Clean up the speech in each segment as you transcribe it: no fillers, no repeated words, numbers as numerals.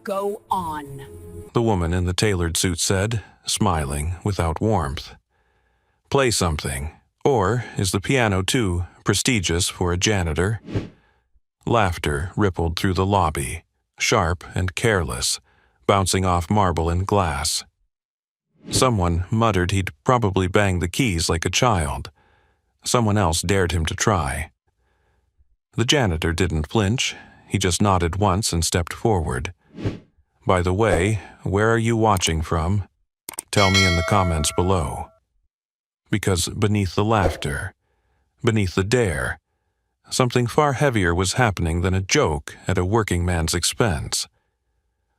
Go on, the woman in the tailored suit said, smiling without warmth. Play something. Or is the piano too prestigious for a janitor? Laughter rippled through the lobby, sharp and careless, bouncing off marble and glass. Someone muttered he'd probably bang the keys like a child. Someone else dared him to try. The janitor didn't flinch. He just nodded once and stepped forward. By the way, where are you watching from? Tell me in the comments below. Because beneath the laughter, beneath the dare, something far heavier was happening than a joke at a working man's expense.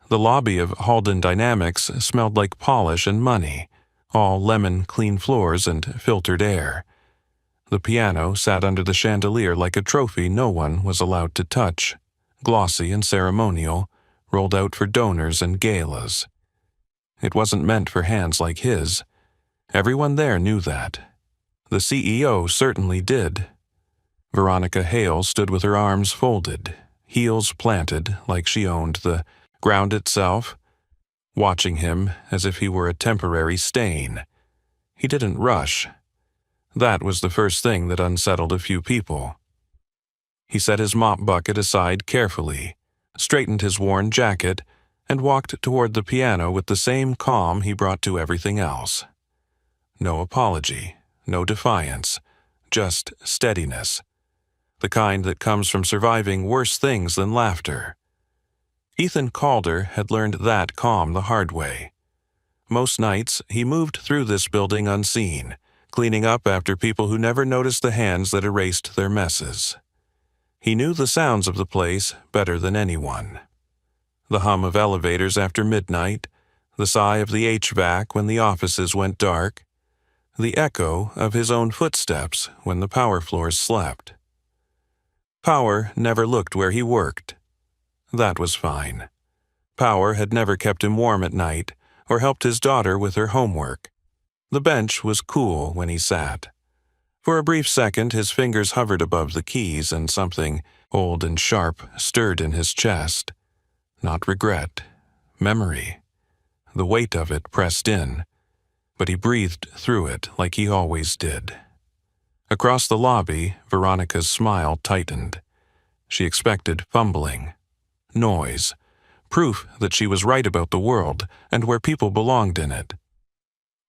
The lobby of Halden Dynamics smelled like polish and money, all lemon clean floors and filtered air. The piano sat under the chandelier like a trophy no one was allowed to touch, glossy and ceremonial, rolled out for donors and galas. It wasn't meant for hands like his. Everyone there knew that. The CEO certainly did. Veronica Hale stood with her arms folded, heels planted like she owned the ground itself, watching him as if he were a temporary stain. He didn't rush. That was the first thing that unsettled a few people. He set his mop bucket aside carefully, straightened his worn jacket, and walked toward the piano with the same calm he brought to everything else. No apology, no defiance, just steadiness. The kind that comes from surviving worse things than laughter. Ethan Calder had learned that calm the hard way. Most nights, he moved through this building unseen, cleaning up after people who never noticed the hands that erased their messes. He knew the sounds of the place better than anyone. The hum of elevators after midnight, the sigh of the HVAC when the offices went dark, the echo of his own footsteps when the power floors slept. Power never looked where he worked. That was fine. Power had never kept him warm at night or helped his daughter with her homework. The bench was cool when he sat. For a brief second, his fingers hovered above the keys and something old and sharp stirred in his chest. Not regret, memory. The weight of it pressed in, but he breathed through it like he always did. Across the lobby, Veronica's smile tightened. She expected fumbling, noise, proof that she was right about the world and where people belonged in it.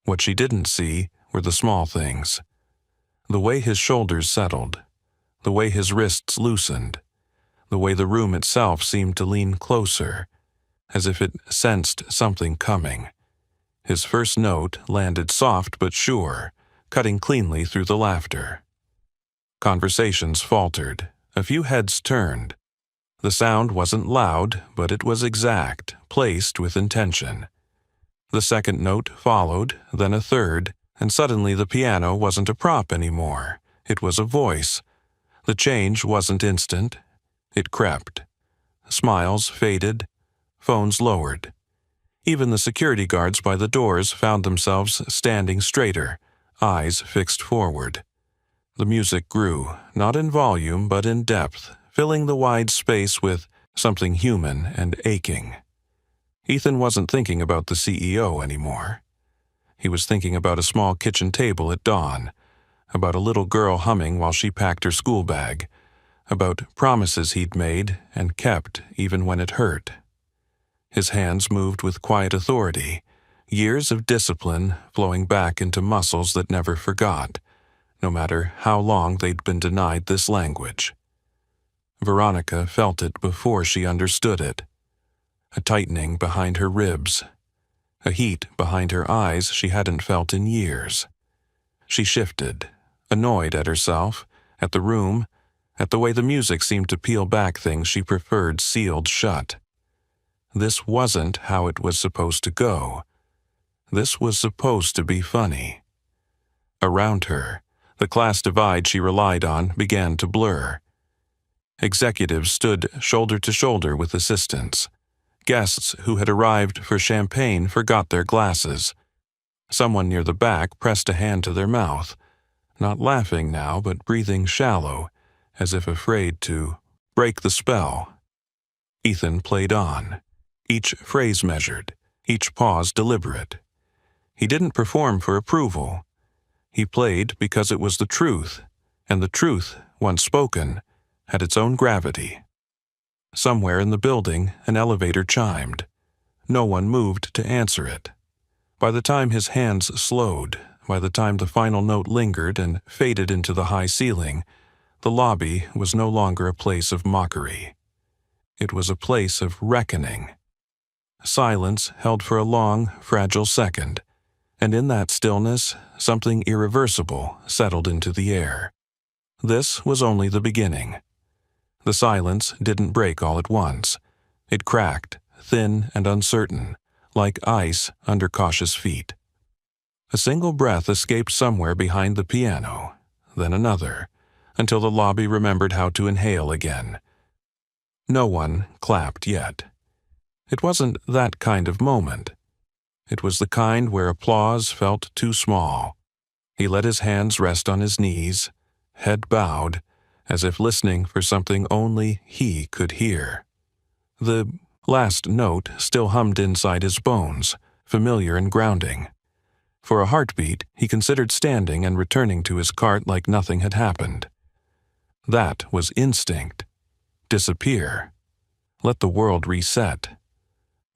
What she didn't see were the small things. The way his shoulders settled, the way his wrists loosened, the way the room itself seemed to lean closer, as if it sensed something coming. His first note landed soft but sure, cutting cleanly through the laughter. Conversations faltered. A few heads turned. The sound wasn't loud, but it was exact, placed with intention. The second note followed, then a third, and suddenly the piano wasn't a prop anymore. It was a voice. The change wasn't instant. It crept. Smiles faded. Phones lowered. Even the security guards by the doors found themselves standing straighter, eyes fixed forward. The music grew, not in volume but in depth, filling the wide space with something human and aching. Ethan wasn't thinking about the CEO anymore. He was thinking about a small kitchen table at dawn, about a little girl humming while she packed her school bag, about promises he'd made and kept even when it hurt. His hands moved with quiet authority, years of discipline flowing back into muscles that never forgot, no matter how long they'd been denied this language. Veronica felt it before she understood it. A tightening behind her ribs, a heat behind her eyes she hadn't felt in years. She shifted, annoyed at herself, at the room, at the way the music seemed to peel back things she preferred sealed shut. This wasn't how it was supposed to go. This was supposed to be funny. Around her, the class divide she relied on began to blur. Executives stood shoulder to shoulder with assistants. Guests who had arrived for champagne forgot their glasses. Someone near the back pressed a hand to their mouth, not laughing now but breathing shallow, as if afraid to break the spell. Ethan played on. each phrase measured, each pause deliberate. He didn't perform for approval. He played because it was the truth, and the truth, once spoken, had its own gravity. Somewhere in the building, an elevator chimed. No one moved to answer it. By the time his hands slowed, by the time the final note lingered and faded into the high ceiling, the lobby was no longer a place of mockery. It was a place of reckoning. Silence held for a long, fragile second, and in that stillness, something irreversible settled into the air. This was only the beginning. The silence didn't break all at once. It cracked, thin and uncertain, like ice under cautious feet. A single breath escaped somewhere behind the piano, then another, until the lobby remembered how to inhale again. No one clapped yet. It wasn't that kind of moment. It was the kind where applause felt too small. He let his hands rest on his knees, head bowed, as if listening for something only he could hear. The last note still hummed inside his bones, familiar and grounding. For a heartbeat, he considered standing and returning to his cart like nothing had happened. That was instinct. Disappear. Let the world reset.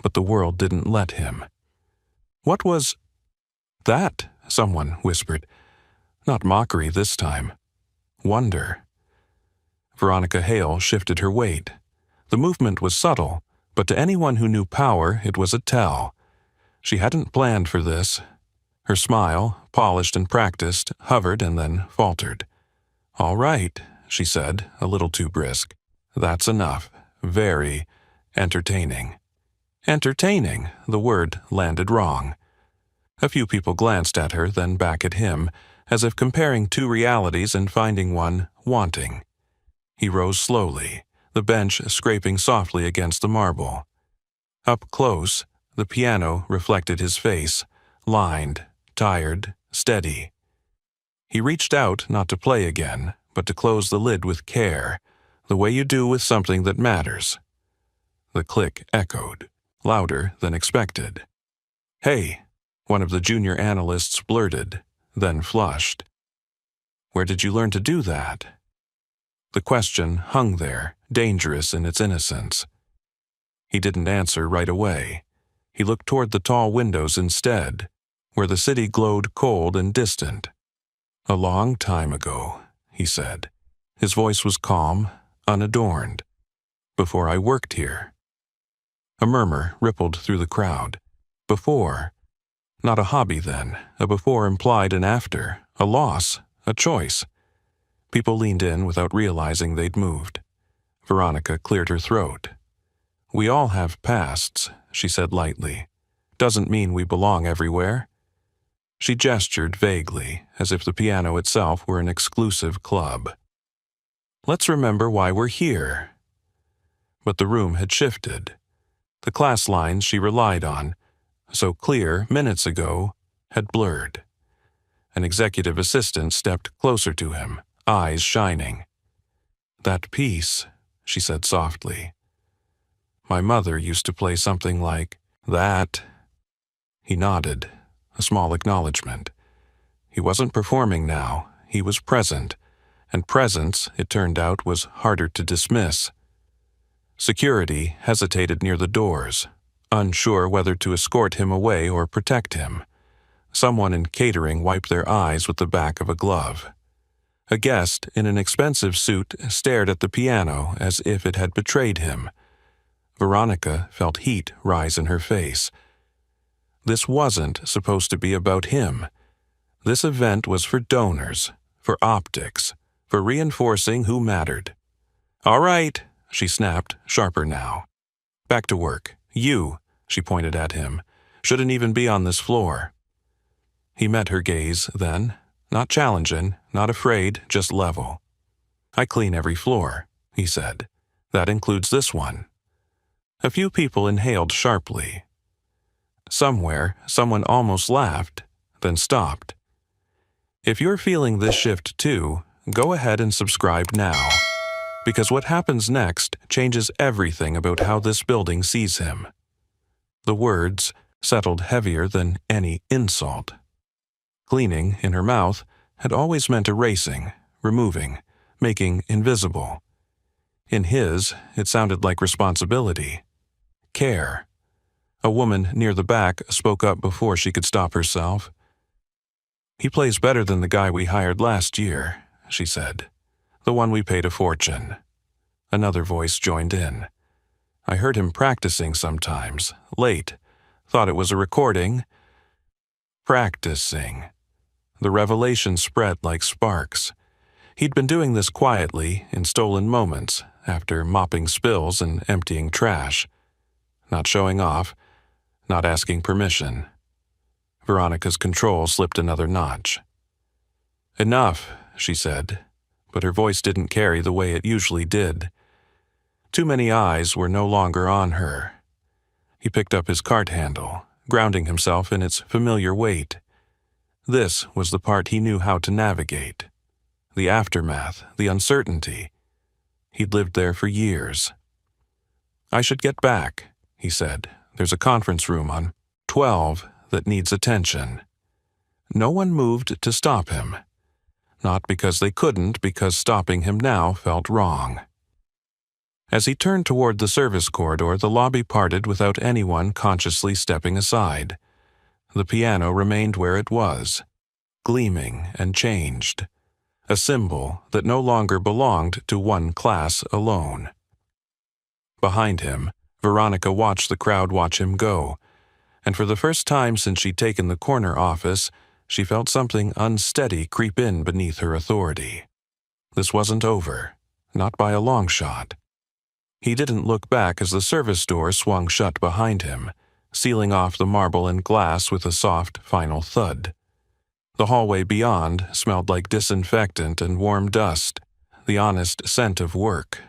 But the world didn't let him. What was that? Someone whispered. Not mockery this time. Wonder. Veronica Hale shifted her weight. The movement was subtle, but to anyone who knew power, it was a tell. She hadn't planned for this. Her smile, polished and practiced, hovered and then faltered. "All right," she said, a little too brisk. "That's enough. Very entertaining." Entertaining, the word landed wrong. A few people glanced at her, then back at him, as if comparing two realities and finding one wanting. He rose slowly, the bench scraping softly against the marble. Up close, the piano reflected his face, lined, tired, steady. He reached out not to play again, but to close the lid with care, the way you do with something that matters. The click echoed, louder than expected. "Hey," one of the junior analysts blurted, then flushed. "Where did you learn to do that?" The question hung there, dangerous in its innocence. He didn't answer right away. He looked toward the tall windows instead, where the city glowed cold and distant. "A long time ago," he said. His voice was calm, unadorned. "Before I worked here." A murmur rippled through the crowd. Before. Not a hobby then. A before implied an after, a loss, a choice. People leaned in without realizing they'd moved. Veronica cleared her throat. "We all have pasts," she said lightly. "Doesn't mean we belong everywhere." She gestured vaguely, as if the piano itself were an exclusive club. "Let's remember why we're here." But the room had shifted. The class lines she relied on, so clear minutes ago, had blurred. An executive assistant stepped closer to him, eyes shining. "That piece," she said softly. "My mother used to play something like that." He nodded, a small acknowledgement. He wasn't performing now, he was present, and presence, it turned out, was harder to dismiss. Security hesitated near the doors, unsure whether to escort him away or protect him. Someone in catering wiped their eyes with the back of a glove. A guest in an expensive suit stared at the piano as if it had betrayed him. Veronica felt heat rise in her face. This wasn't supposed to be about him. This event was for donors, for optics, for reinforcing who mattered. "All right," she snapped, sharper now. "Back to work. You," she pointed at him, "shouldn't even be on this floor." He met her gaze then, not challenging, not afraid, just level. "I clean every floor," he said. "That includes this one." A few people inhaled sharply. Somewhere, someone almost laughed, then stopped. If you're feeling this shift too, go ahead and subscribe now, because what happens next changes everything about how this building sees him. The words settled heavier than any insult. Cleaning, in her mouth, had always meant erasing, removing, making invisible. In his, it sounded like responsibility. Care. A woman near the back spoke up before she could stop herself. "He plays better than the guy we hired last year," she said. "The one we paid a fortune." Another voice joined in. "I heard him practicing sometimes, late. Thought it was a recording." Practicing. The revelation spread like sparks. He'd been doing this quietly, in stolen moments, after mopping spills and emptying trash. Not showing off, not asking permission. Veronica's control slipped another notch. "Enough," she said, but her voice didn't carry the way it usually did. Too many eyes were no longer on her. He picked up his cart handle, grounding himself in its familiar weight. This was the part he knew how to navigate. The aftermath, the uncertainty. He'd lived there for years. "I should get back," he said. "There's a conference room on 12 that needs attention." No one moved to stop him. Not because they couldn't, because stopping him now felt wrong. As he turned toward the service corridor, the lobby parted without anyone consciously stepping aside. The piano remained where it was, gleaming and changed, a symbol that no longer belonged to one class alone. Behind him, Veronica watched the crowd watch him go, and for the first time since she'd taken the corner office, she felt something unsteady creep in beneath her authority. This wasn't over, not by a long shot. He didn't look back as the service door swung shut behind him, sealing off the marble and glass with a soft, final thud. The hallway beyond smelled like disinfectant and warm dust, the honest scent of work.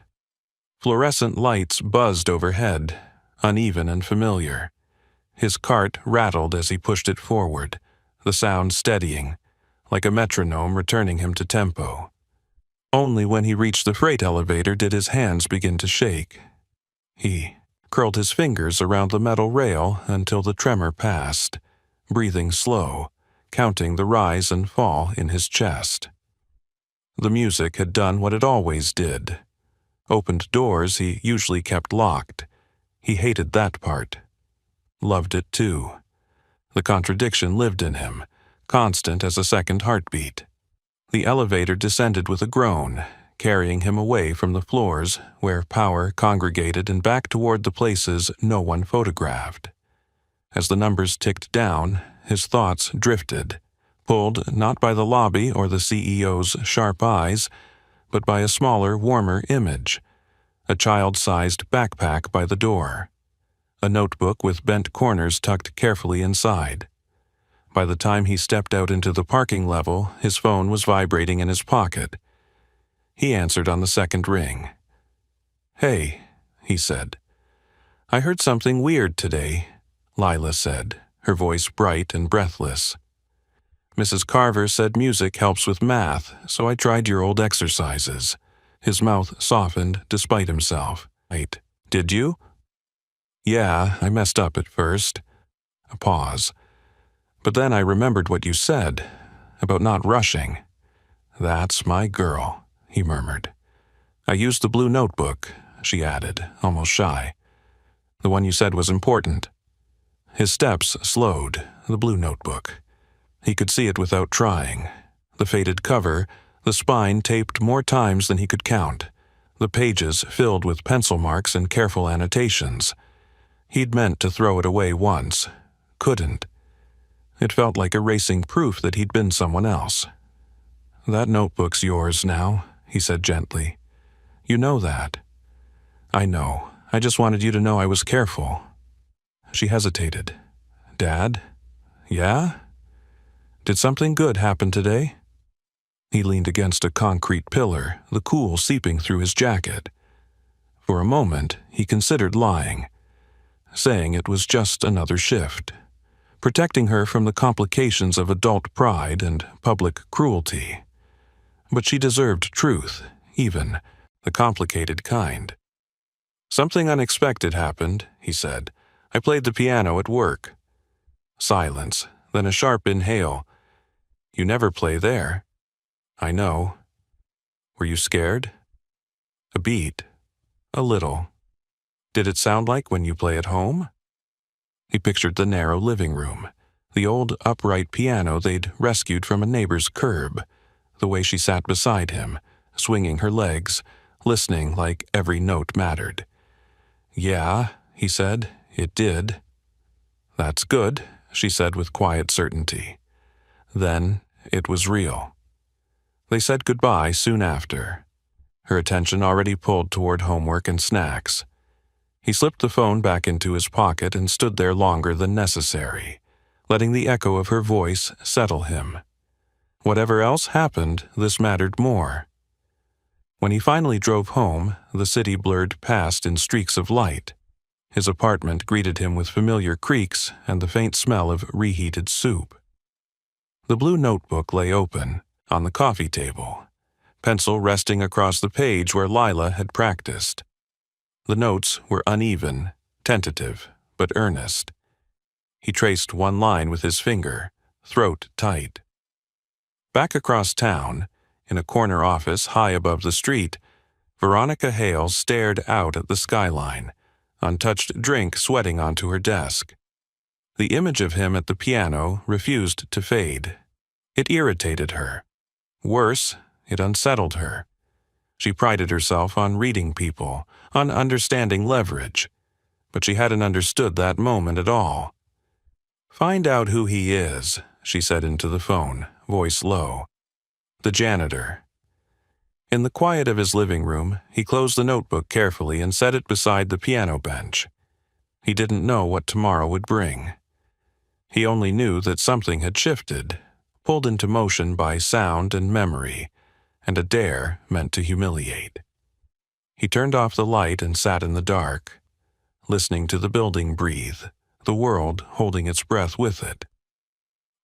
Fluorescent lights buzzed overhead, uneven and familiar. His cart rattled as he pushed it forward, the sound steadying, like a metronome returning him to tempo. Only when he reached the freight elevator did his hands begin to shake. He curled his fingers around the metal rail until the tremor passed, breathing slow, counting the rise and fall in his chest. The music had done what it always did. Opened doors he usually kept locked. He hated that part. Loved it too. The contradiction lived in him, constant as a second heartbeat. The elevator descended with a groan, carrying him away from the floors where power congregated and back toward the places no one photographed. As the numbers ticked down, his thoughts drifted, pulled not by the lobby or the CEO's sharp eyes, but by a smaller, warmer image, a child-sized backpack by the door, a notebook with bent corners tucked carefully inside. By the time he stepped out into the parking level, his phone was vibrating in his pocket. He answered on the second ring. "Hey," he said. "I heard something weird today," Lila said, her voice bright and breathless. "Mrs. Carver said music helps with math, so I tried your old exercises." His mouth softened despite himself. "Wait, did you?" "Yeah, I messed up at first." A pause. "But then I remembered what you said, about not rushing." "That's my girl," he murmured. "I used the blue notebook," she added, almost shy. "The one you said was important." His steps slowed, the blue notebook. He could see it without trying. The faded cover, the spine taped more times than he could count, the pages filled with pencil marks and careful annotations. He'd meant to throw it away once. Couldn't. It felt like erasing proof that he'd been someone else. "That notebook's yours now," he said gently. "You know that." "I know. I just wanted you to know I was careful." She hesitated. "Dad? Yeah? Did something good happen today?" He leaned against a concrete pillar, the cool seeping through his jacket. For a moment, he considered lying, saying it was just another shift, protecting her from the complications of adult pride and public cruelty. But she deserved truth, even the complicated kind. "Something unexpected happened," he said, I played the piano at work. Silence, then a sharp inhale. You never play there. I know. Were you scared? A beat. A little. Did it sound like when you play at home? He pictured the narrow living room, the old upright piano they'd rescued from a neighbor's curb, the way she sat beside him, swinging her legs, listening like every note mattered. Yeah, he said, it did. That's good, she said with quiet certainty. Then it was real. They said goodbye soon after, her attention already pulled toward homework and snacks. He slipped the phone back into his pocket and stood there longer than necessary, letting the echo of her voice settle him. Whatever else happened, this mattered more. When he finally drove home, the city blurred past in streaks of light. His apartment greeted him with familiar creaks and the faint smell of reheated soup. The blue notebook lay open, on the coffee table, pencil resting across the page where Lila had practiced. The notes were uneven, tentative, but earnest. He traced one line with his finger, throat tight. Back across town, in a corner office high above the street, Veronica Hale stared out at the skyline, untouched drink sweating onto her desk. The image of him at the piano refused to fade. It irritated her. Worse, it unsettled her. She prided herself on reading people, on understanding leverage, but she hadn't understood that moment at all. Find out who he is, she said into the phone, voice low. The janitor. In the quiet of his living room, he closed the notebook carefully and set it beside the piano bench. He didn't know what tomorrow would bring. He only knew that something had shifted, pulled into motion by sound and memory, and a dare meant to humiliate. He turned off the light and sat in the dark, listening to the building breathe, the world holding its breath with it.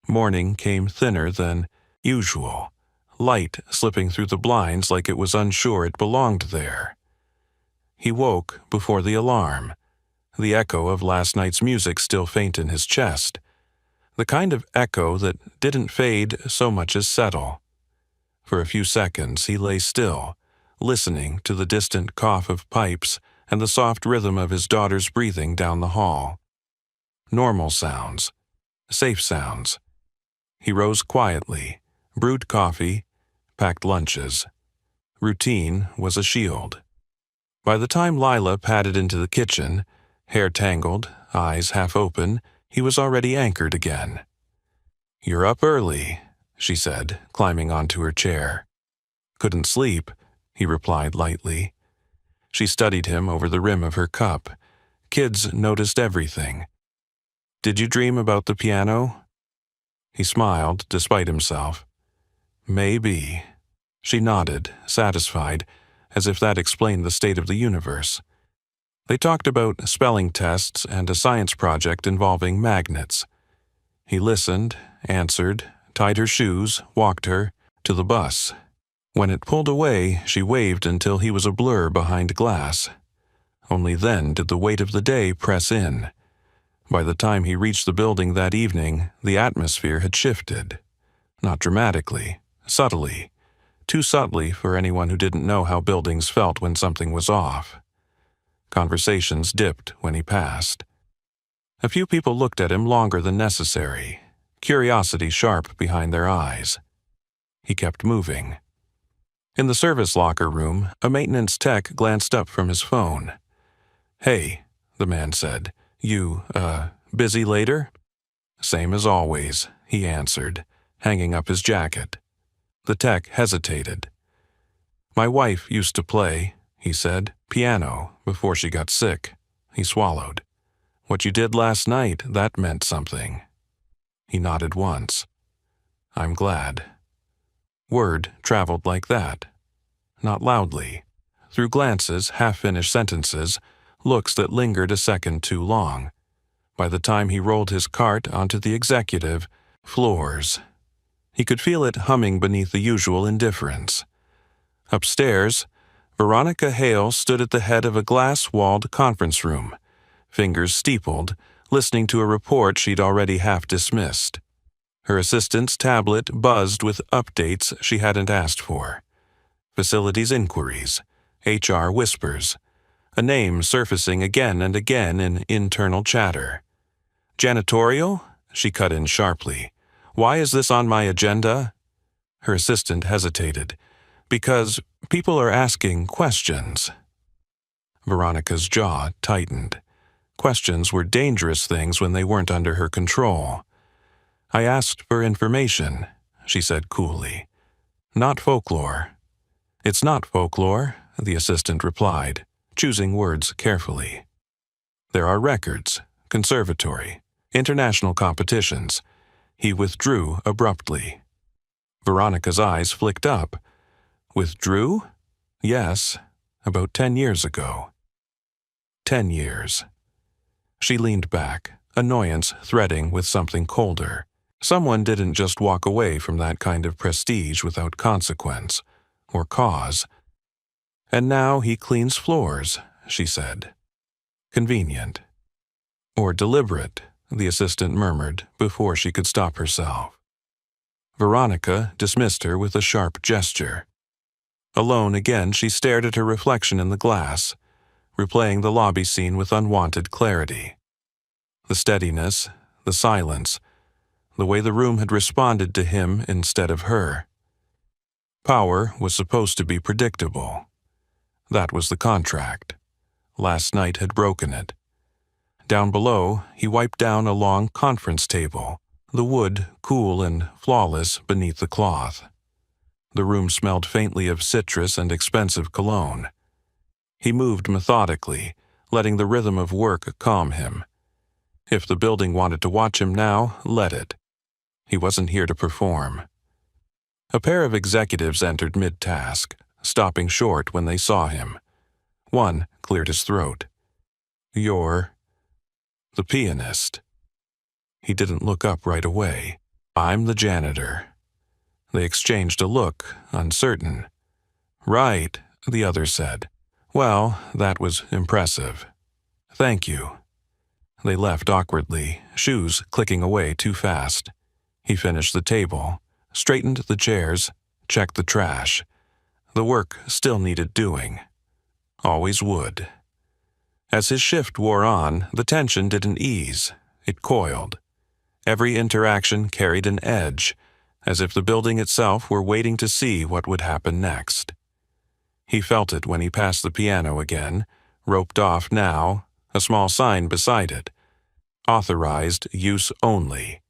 Morning came thinner than usual, light slipping through the blinds like it was unsure it belonged there. He woke before the alarm, the echo of last night's music still faint in his chest, the kind of echo that didn't fade so much as settle. For a few seconds he lay still, listening to the distant cough of pipes and the soft rhythm of his daughter's breathing down the hall. Normal sounds, safe sounds. He rose quietly, brewed coffee, packed lunches. Routine was a shield. By the time Lila padded into the kitchen, hair tangled, eyes half open, he was already anchored again. "You're up early," she said, climbing onto her chair. "Couldn't sleep," he replied lightly. She studied him over the rim of her cup. Kids noticed everything. "Did you dream about the piano?" He smiled, despite himself. "Maybe." She nodded, satisfied, as if that explained the state of the universe. They talked about spelling tests and a science project involving magnets. He listened, answered, tied her shoes, walked her to the bus. When it pulled away, she waved until he was a blur behind glass. Only then did the weight of the day press in. By the time he reached the building that evening, the atmosphere had shifted. Not dramatically, subtly. Too subtly for anyone who didn't know how buildings felt when something was off. Conversations dipped when he passed. A few people looked at him longer than necessary, curiosity sharp behind their eyes. He kept moving. In the service locker room, a maintenance tech glanced up from his phone. "Hey," the man said, "you, busy later?" "Same as always," he answered, hanging up his jacket. The tech hesitated. "My wife used to play," he said, "piano, before she got sick." He swallowed. "What you did last night, that meant something." He nodded once. "I'm glad." Word traveled like that. Not loudly. Through glances, half-finished sentences, looks that lingered a second too long. By the time he rolled his cart onto the executive, floors. He could feel it humming beneath the usual indifference. Upstairs, Veronica Hale stood at the head of a glass-walled conference room, fingers steepled, listening to a report she'd already half dismissed. Her assistant's tablet buzzed with updates she hadn't asked for. Facilities inquiries, HR whispers, a name surfacing again and again in internal chatter. Janitorial? She cut in sharply. Why is this on my agenda? Her assistant hesitated. Because people are asking questions. Veronica's jaw tightened. Questions were dangerous things when they weren't under her control. I asked for information, she said coolly. Not folklore. It's not folklore, the assistant replied, choosing words carefully. There are records, conservatory, international competitions. He withdrew abruptly. Veronica's eyes flicked up. Withdrew? Yes, about 10 years ago. 10 years. She leaned back, annoyance threading with something colder. Someone didn't just walk away from that kind of prestige without consequence, or cause. And now he cleans floors, she said. Convenient. Or deliberate, the assistant murmured before she could stop herself. Veronica dismissed her with a sharp gesture. Alone again, she stared at her reflection in the glass, replaying the lobby scene with unwanted clarity. The steadiness, the silence, the way the room had responded to him instead of her. Power was supposed to be predictable. That was the contract. Last night had broken it. Down below, he wiped down a long conference table, the wood cool and flawless beneath the cloth. The room smelled faintly of citrus and expensive cologne. He moved methodically, letting the rhythm of work calm him. If the building wanted to watch him now, let it. He wasn't here to perform. A pair of executives entered mid-task, stopping short when they saw him. One cleared his throat. You're the pianist. He didn't look up right away. I'm the janitor. They exchanged a look, uncertain. Right, the other said. Well, that was impressive. Thank you. They left awkwardly, shoes clicking away too fast. He finished the table, straightened the chairs, checked the trash. The work still needed doing. Always would. As his shift wore on, the tension didn't ease. It coiled. Every interaction carried an edge, as if the building itself were waiting to see what would happen next. He felt it when he passed the piano again, roped off now, a small sign beside it. Authorized use only.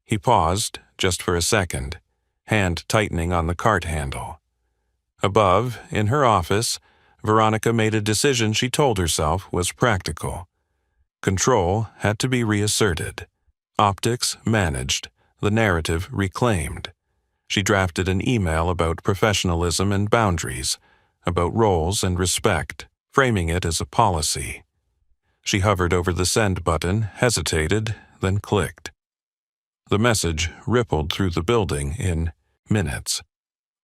He paused, just for a second, hand tightening on the cart handle. Above, in her office, Veronica made a decision she told herself was practical. Control had to be reasserted. Optics managed, the narrative reclaimed. She drafted an email about professionalism and boundaries, about roles and respect, framing it as a policy. She hovered over the send button, hesitated, then clicked. The message rippled through the building in minutes.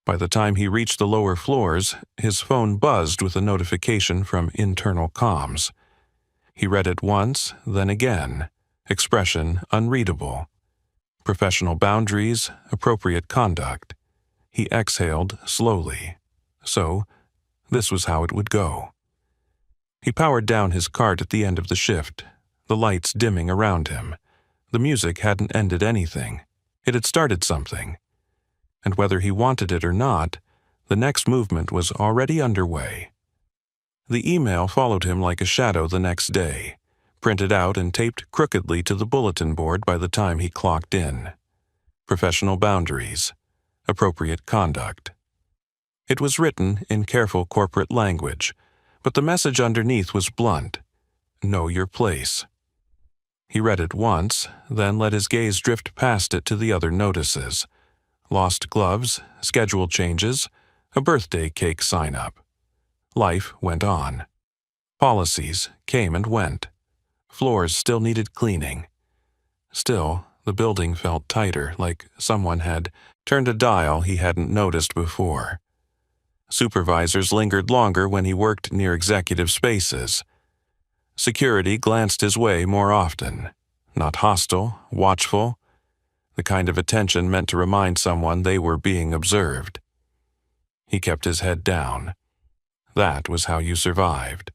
By the time he reached the lower floors, his phone buzzed with a notification from internal comms. He read it once, then again, expression unreadable. Professional boundaries, appropriate conduct. He exhaled slowly. So, this was how it would go. He powered down his cart at the end of the shift, the lights dimming around him. The music hadn't ended anything. It had started something. And whether he wanted it or not, the next movement was already underway. The email followed him like a shadow the next day, printed out and taped crookedly to the bulletin board by the time he clocked in. Professional boundaries. Appropriate conduct. It was written in careful corporate language, but the message underneath was blunt. Know your place. He read it once, then let his gaze drift past it to the other notices. Lost gloves, schedule changes, a birthday cake sign-up. Life went on. Policies came and went. Floors still needed cleaning. Still, the building felt tighter, like someone had turned a dial he hadn't noticed before. Supervisors lingered longer when he worked near executive spaces. Security glanced his way more often. Not hostile, watchful, the kind of attention meant to remind someone they were being observed. He kept his head down. That was how you survived.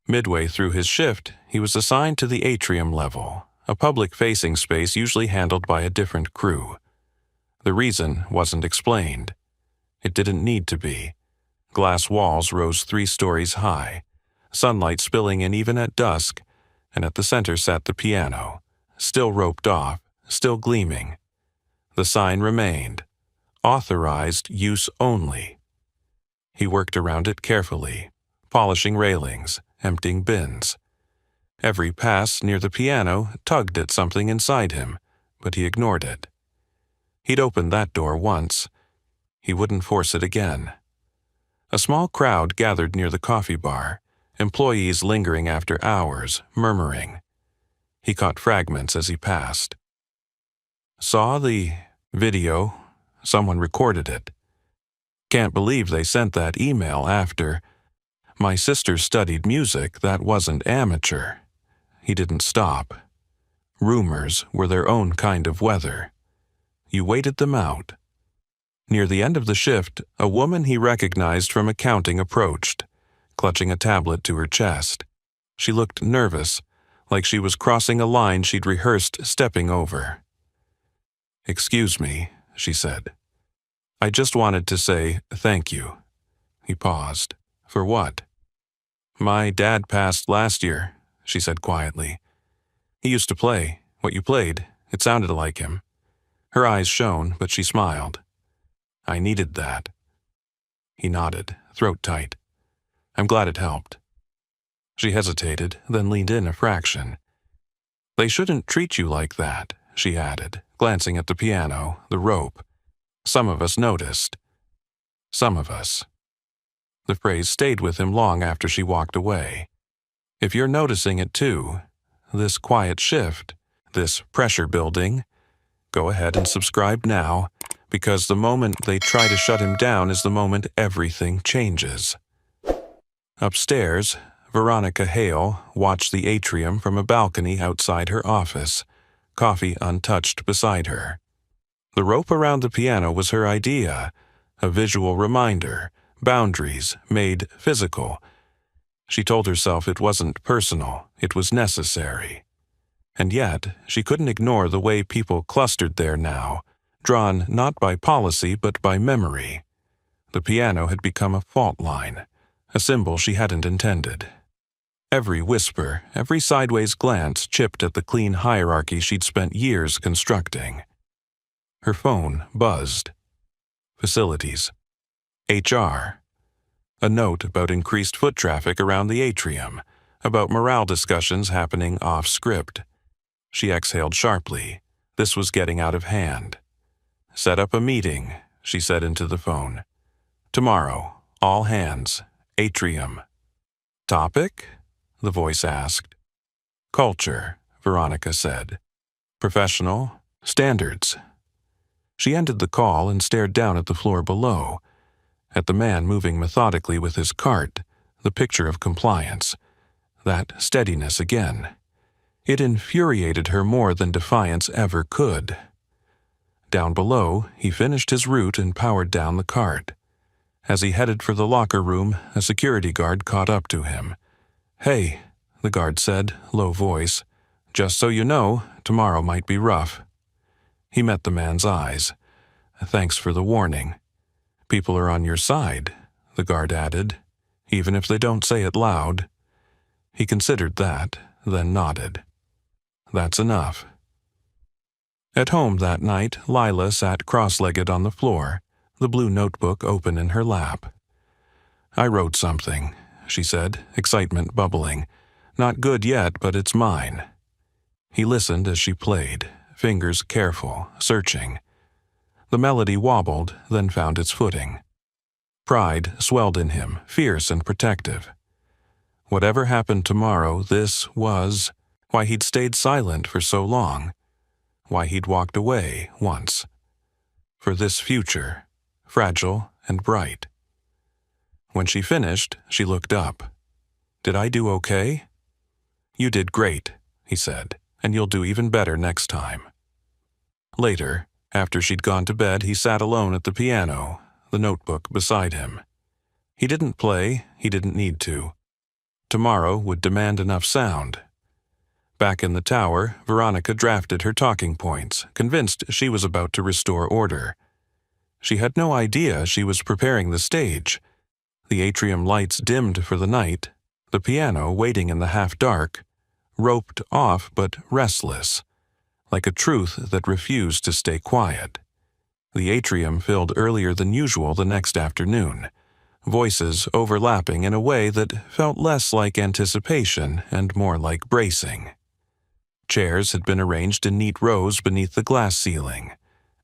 Midway through his shift, he was assigned to the atrium level, a public-facing space usually handled by a different crew. The reason wasn't explained. It didn't need to be. Glass walls rose 3 stories high, sunlight spilling in even at dusk, and at the center sat the piano, still roped off, still gleaming. The sign remained, authorized use only. He worked around it carefully, polishing railings, emptying bins. Every pass near the piano tugged at something inside him, but he ignored it. He'd opened that door once. He wouldn't force it again. A small crowd gathered near the coffee bar, employees lingering after hours, murmuring. He caught fragments as he passed. Saw the video. Someone recorded it. Can't believe they sent that email after. My sister studied music, that wasn't amateur. He didn't stop. Rumors were their own kind of weather. You waited them out. Near the end of the shift, a woman he recognized from accounting approached, clutching a tablet to her chest. She looked nervous, like she was crossing a line she'd rehearsed stepping over. "Excuse me," she said. "I just wanted to say thank you." He paused. "For what?" "My dad passed last year," she said quietly. "He used to play. What you played, it sounded like him." Her eyes shone, but she smiled. "I needed that." He nodded, throat tight. "I'm glad it helped." She hesitated, then leaned in a fraction. "They shouldn't treat you like that," she added, glancing at the piano, the rope. "Some of us noticed." Some of us. The phrase stayed with him long after she walked away. If you're noticing it too, this quiet shift, this pressure building, go ahead and subscribe now, because the moment they try to shut him down is the moment everything changes. Upstairs, Veronica Hale watched the atrium from a balcony outside her office, coffee untouched beside her. The rope around the piano was her idea, a visual reminder, boundaries made physical. She told herself it wasn't personal, it was necessary. And yet, she couldn't ignore the way people clustered there now, drawn not by policy but by memory. The piano had become a fault line, a symbol she hadn't intended. Every whisper, every sideways glance chipped at the clean hierarchy she'd spent years constructing. Her phone buzzed. Facilities. HR. A note about increased foot traffic around the atrium, about morale discussions happening off-script. She exhaled sharply. This was getting out of hand. "Set up a meeting," she said into the phone. "Tomorrow, all hands, atrium." "Topic?" the voice asked. "Culture," Veronica said. "Professional, standards." She ended the call and stared down at the floor below, at the man moving methodically with his cart, the picture of compliance. That steadiness again. It infuriated her more than defiance ever could. Down below, he finished his route and powered down the cart. As he headed for the locker room, a security guard caught up to him. "Hey," the guard said, low voice, "just so you know, tomorrow might be rough." He met the man's eyes. "Thanks for the warning." "People are on your side," the guard added, "even if they don't say it loud." He considered that, then nodded. "That's enough." At home that night, Lila sat cross-legged on the floor, the blue notebook open in her lap. "I wrote something," she said, excitement bubbling. "Not good yet, but it's mine." He listened as she played, fingers careful, searching. The melody wobbled, then found its footing. Pride swelled in him, fierce and protective. Whatever happened tomorrow, this was why he'd stayed silent for so long, why he'd walked away once. For this future, fragile and bright. When she finished, she looked up. "Did I do okay?" "You did great," he said, "and you'll do even better next time." Later, after she'd gone to bed, he sat alone at the piano, the notebook beside him. He didn't play, he didn't need to. Tomorrow would demand enough sound. Back in the tower, Veronica drafted her talking points, convinced she was about to restore order. She had no idea she was preparing the stage. The atrium lights dimmed for the night, the piano waiting in the half-dark, roped off but restless, like a truth that refused to stay quiet. The atrium filled earlier than usual the next afternoon, voices overlapping in a way that felt less like anticipation and more like bracing. Chairs had been arranged in neat rows beneath the glass ceiling,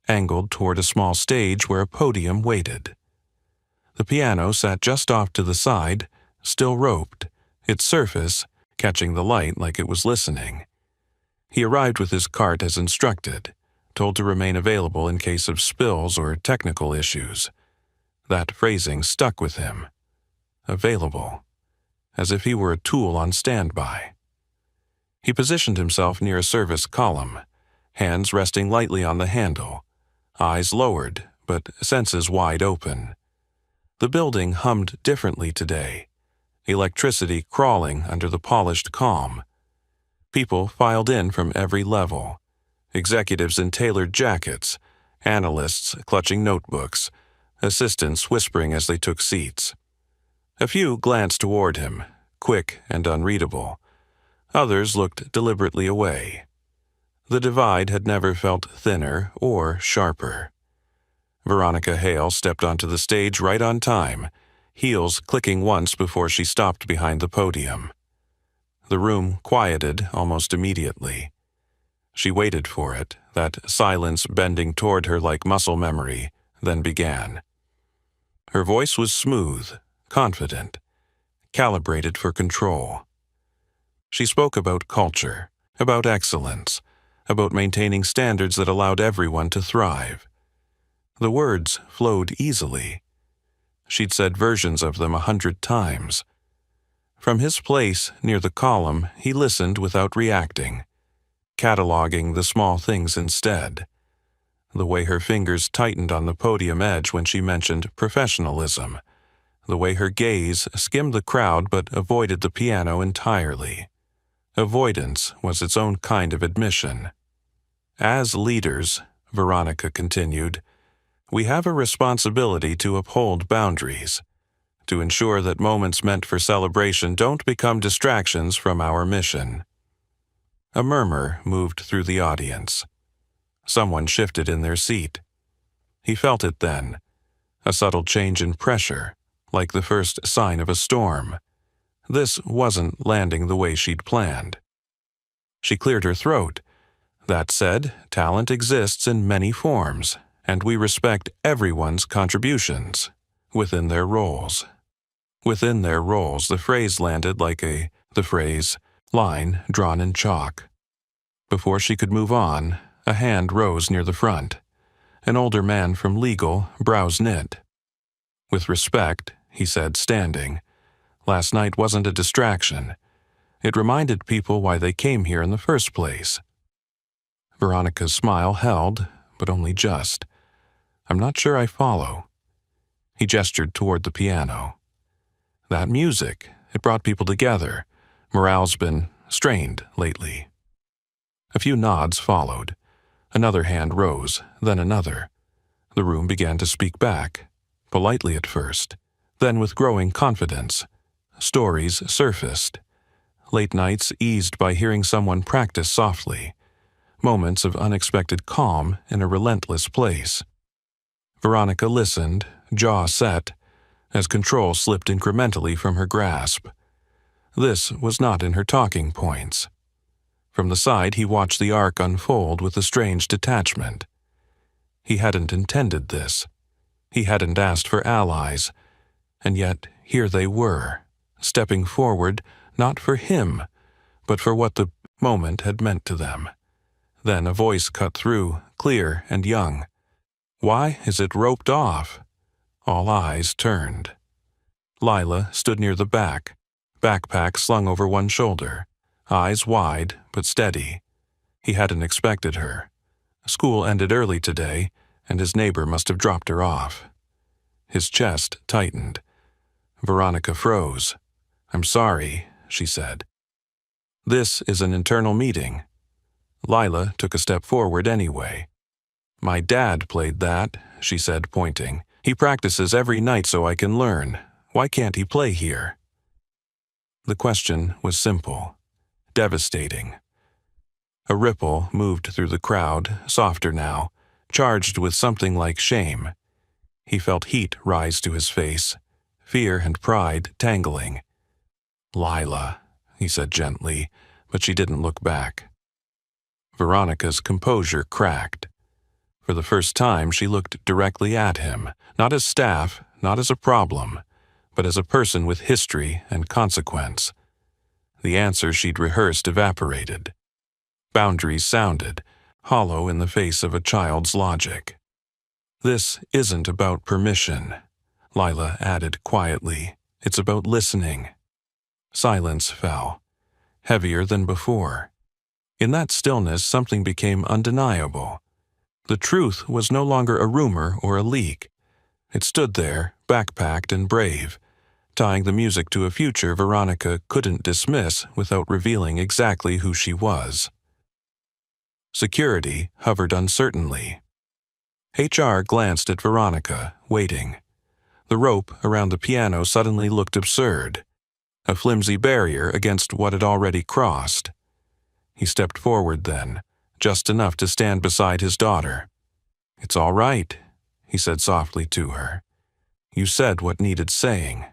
angled toward a small stage where a podium waited. The piano sat just off to the side, still roped, its surface catching the light like it was listening. He arrived with his cart as instructed, told to remain available in case of spills or technical issues. That phrasing stuck with him. Available, as if he were a tool on standby. He positioned himself near a service column, hands resting lightly on the handle, eyes lowered, but senses wide open. The building hummed differently today, electricity crawling under the polished calm. People filed in from every level, executives in tailored jackets, analysts clutching notebooks, assistants whispering as they took seats. A few glanced toward him, quick and unreadable. Others looked deliberately away. The divide had never felt thinner or sharper. Veronica Hale stepped onto the stage right on time, heels clicking once before she stopped behind the podium. The room quieted almost immediately. She waited for it, that silence bending toward her like muscle memory, then began. Her voice was smooth, confident, calibrated for control. She spoke about culture, about excellence, about maintaining standards that allowed everyone to thrive. The words flowed easily. She'd said versions of them 100 times. From his place near the column, he listened without reacting, cataloging the small things instead. The way her fingers tightened on the podium edge when she mentioned professionalism, the way her gaze skimmed the crowd but avoided the piano entirely. Avoidance was its own kind of admission. As leaders, Veronica continued, we have a responsibility to uphold boundaries, to ensure that moments meant for celebration don't become distractions from our mission. A murmur moved through the audience. Someone shifted in their seat. He felt it then, a subtle change in pressure, like the first sign of a storm. This wasn't landing the way she'd planned. She cleared her throat. That said, talent exists in many forms, and we respect everyone's contributions, within their roles. Within their roles, the phrase landed like the line drawn in chalk. Before she could move on, a hand rose near the front. An older man from legal, brows knit. With respect, he said, standing, last night wasn't a distraction. It reminded people why they came here in the first place. Veronica's smile held, but only just. I'm not sure I follow. He gestured toward the piano. That music, it brought people together. Morale's been strained lately. A few nods followed. Another hand rose, then another. The room began to speak back, politely at first, then with growing confidence. Stories surfaced. Late nights eased by hearing someone practice softly. Moments of unexpected calm in a relentless place. Veronica listened, jaw set, as control slipped incrementally from her grasp. This was not in her talking points. From the side, he watched the arc unfold with a strange detachment. He hadn't intended this. He hadn't asked for allies. And yet, here they were, stepping forward, not for him, but for what the moment had meant to them. Then a voice cut through, clear and young. Why is it roped off? All eyes turned. Lila stood near the back, backpack slung over one shoulder, eyes wide but steady. He hadn't expected her. School ended early today, and his neighbor must have dropped her off. His chest tightened. Veronica froze. "I'm sorry," she said. "This is an internal meeting." Lila took a step forward anyway. "My dad played that," she said, pointing. "He practices every night so I can learn. Why can't he play here?" The question was simple, devastating. A ripple moved through the crowd, softer now, charged with something like shame. He felt heat rise to his face, fear and pride tangling. "Lila," he said gently, but she didn't look back. Veronica's composure cracked. For the first time, she looked directly at him, not as staff, not as a problem, but as a person with history and consequence. The answer she'd rehearsed evaporated. Boundaries sounded, hollow in the face of a child's logic. "This isn't about permission," Lila added quietly. "It's about listening." Silence fell, heavier than before. In that stillness, something became undeniable. The truth was no longer a rumor or a leak. It stood there, backpacked and brave, tying the music to a future Veronica couldn't dismiss without revealing exactly who she was. Security hovered uncertainly. HR glanced at Veronica, waiting. The rope around the piano suddenly looked absurd, a flimsy barrier against what had already crossed. He stepped forward then, just enough to stand beside his daughter. "It's all right," he said softly to her. "You said what needed saying."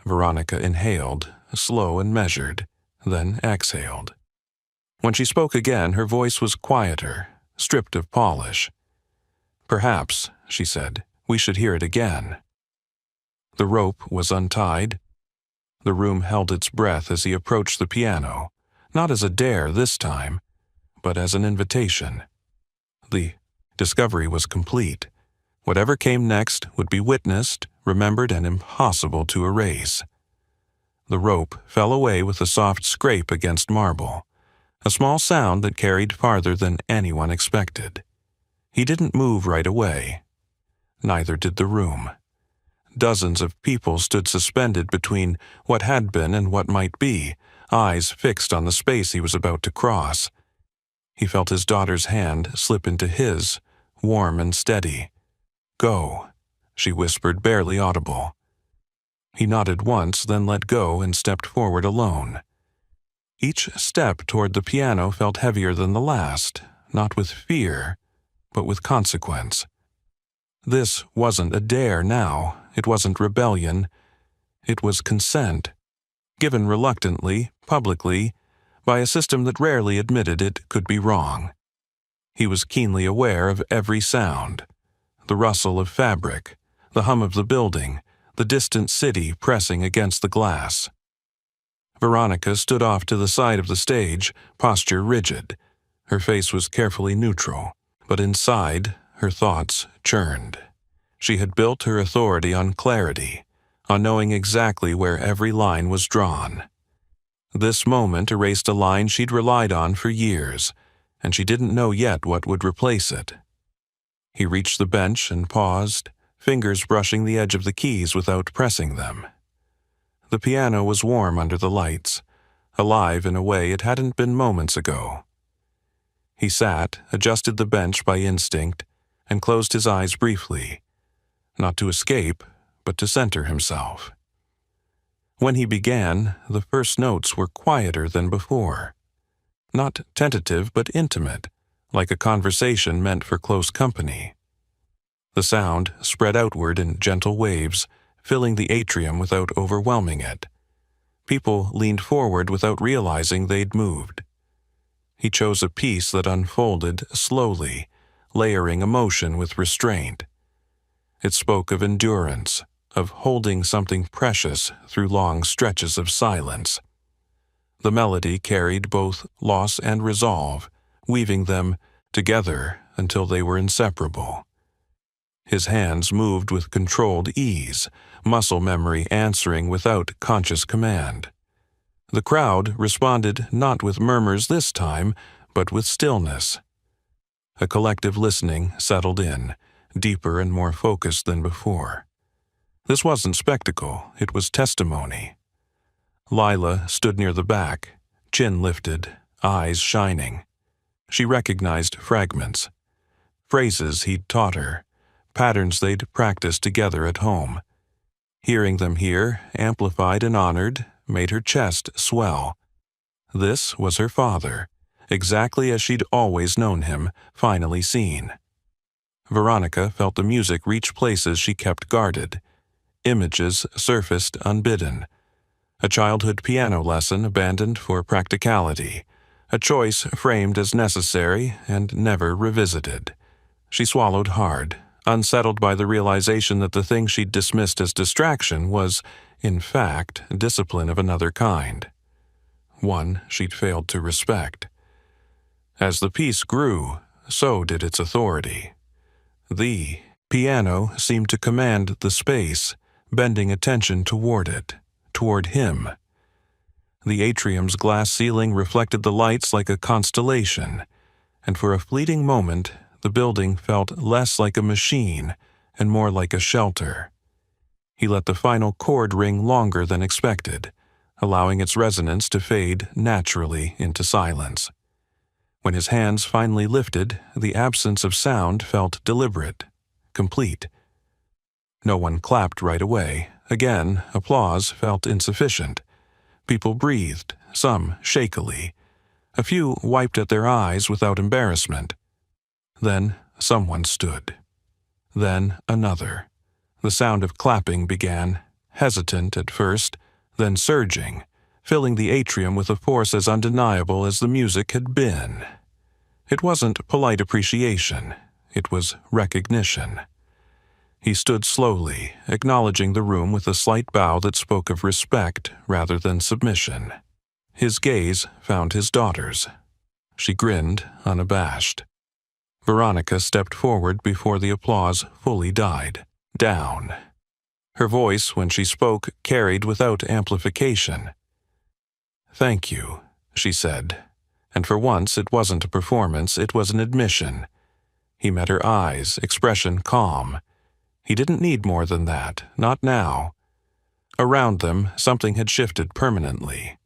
Veronica inhaled, slow and measured, then exhaled. When she spoke again, her voice was quieter, stripped of polish. "Perhaps," she said, "we should hear it again." The rope was untied. The room held its breath as he approached the piano, not as a dare this time, but as an invitation. The discovery was complete. Whatever came next would be witnessed, remembered, and impossible to erase. The rope fell away with a soft scrape against marble, a small sound that carried farther than anyone expected. He didn't move right away. Neither did the room. Dozens of people stood suspended between what had been and what might be, eyes fixed on the space he was about to cross. He felt his daughter's hand slip into his, warm and steady. "Go," she whispered, barely audible. He nodded once, then let go and stepped forward alone. Each step toward the piano felt heavier than the last, not with fear, but with consequence. This wasn't a dare now. It wasn't rebellion. It was consent, given reluctantly, publicly, by a system that rarely admitted it could be wrong. He was keenly aware of every sound, the rustle of fabric, the hum of the building, the distant city pressing against the glass. Veronica stood off to the side of the stage, posture rigid. Her face was carefully neutral, but inside, her thoughts churned. She had built her authority on clarity, on knowing exactly where every line was drawn. This moment erased a line she'd relied on for years, and she didn't know yet what would replace it. He reached the bench and paused, fingers brushing the edge of the keys without pressing them. The piano was warm under the lights, alive in a way it hadn't been moments ago. He sat, adjusted the bench by instinct, and closed his eyes briefly, not to escape, but to center himself. When he began, the first notes were quieter than before. Not tentative, but intimate, like a conversation meant for close company. The sound spread outward in gentle waves, filling the atrium without overwhelming it. People leaned forward without realizing they'd moved. He chose a piece that unfolded slowly, layering emotion with restraint. It spoke of endurance, of holding something precious through long stretches of silence. The melody carried both loss and resolve, weaving them together until they were inseparable. His hands moved with controlled ease, muscle memory answering without conscious command. The crowd responded not with murmurs this time, but with stillness. A collective listening settled in, deeper and more focused than before. This wasn't spectacle, it was testimony. Lila stood near the back, chin lifted, eyes shining. She recognized fragments, phrases he'd taught her, patterns they'd practiced together at home. Hearing them here, amplified and honored, made her chest swell. This was her father, exactly as she'd always known him, finally seen. Veronica felt the music reach places she kept guarded. Images surfaced unbidden. A childhood piano lesson abandoned for practicality, a choice framed as necessary and never revisited. She swallowed hard, unsettled by the realization that the thing she'd dismissed as distraction was, in fact, discipline of another kind. One she'd failed to respect. As the piece grew, so did its authority. The piano seemed to command the space, bending attention toward it, toward him. The atrium's glass ceiling reflected the lights like a constellation, and for a fleeting moment, the building felt less like a machine and more like a shelter. He let the final chord ring longer than expected, allowing its resonance to fade naturally into silence. When his hands finally lifted, the absence of sound felt deliberate, complete. No one clapped right away. Again, applause felt insufficient. People breathed, some shakily. A few wiped at their eyes without embarrassment. Then someone stood. Then another. The sound of clapping began, hesitant at first, then surging, filling the atrium with a force as undeniable as the music had been. It wasn't polite appreciation. It was recognition. He stood slowly, acknowledging the room with a slight bow that spoke of respect rather than submission. His gaze found his daughter's. She grinned, unabashed. Veronica stepped forward before the applause fully died down. Her voice, when she spoke, carried without amplification. "Thank you," she said, and for once it wasn't a performance, it was an admission. He met her eyes, expression calm. He didn't need more than that, not now. Around them, something had shifted permanently.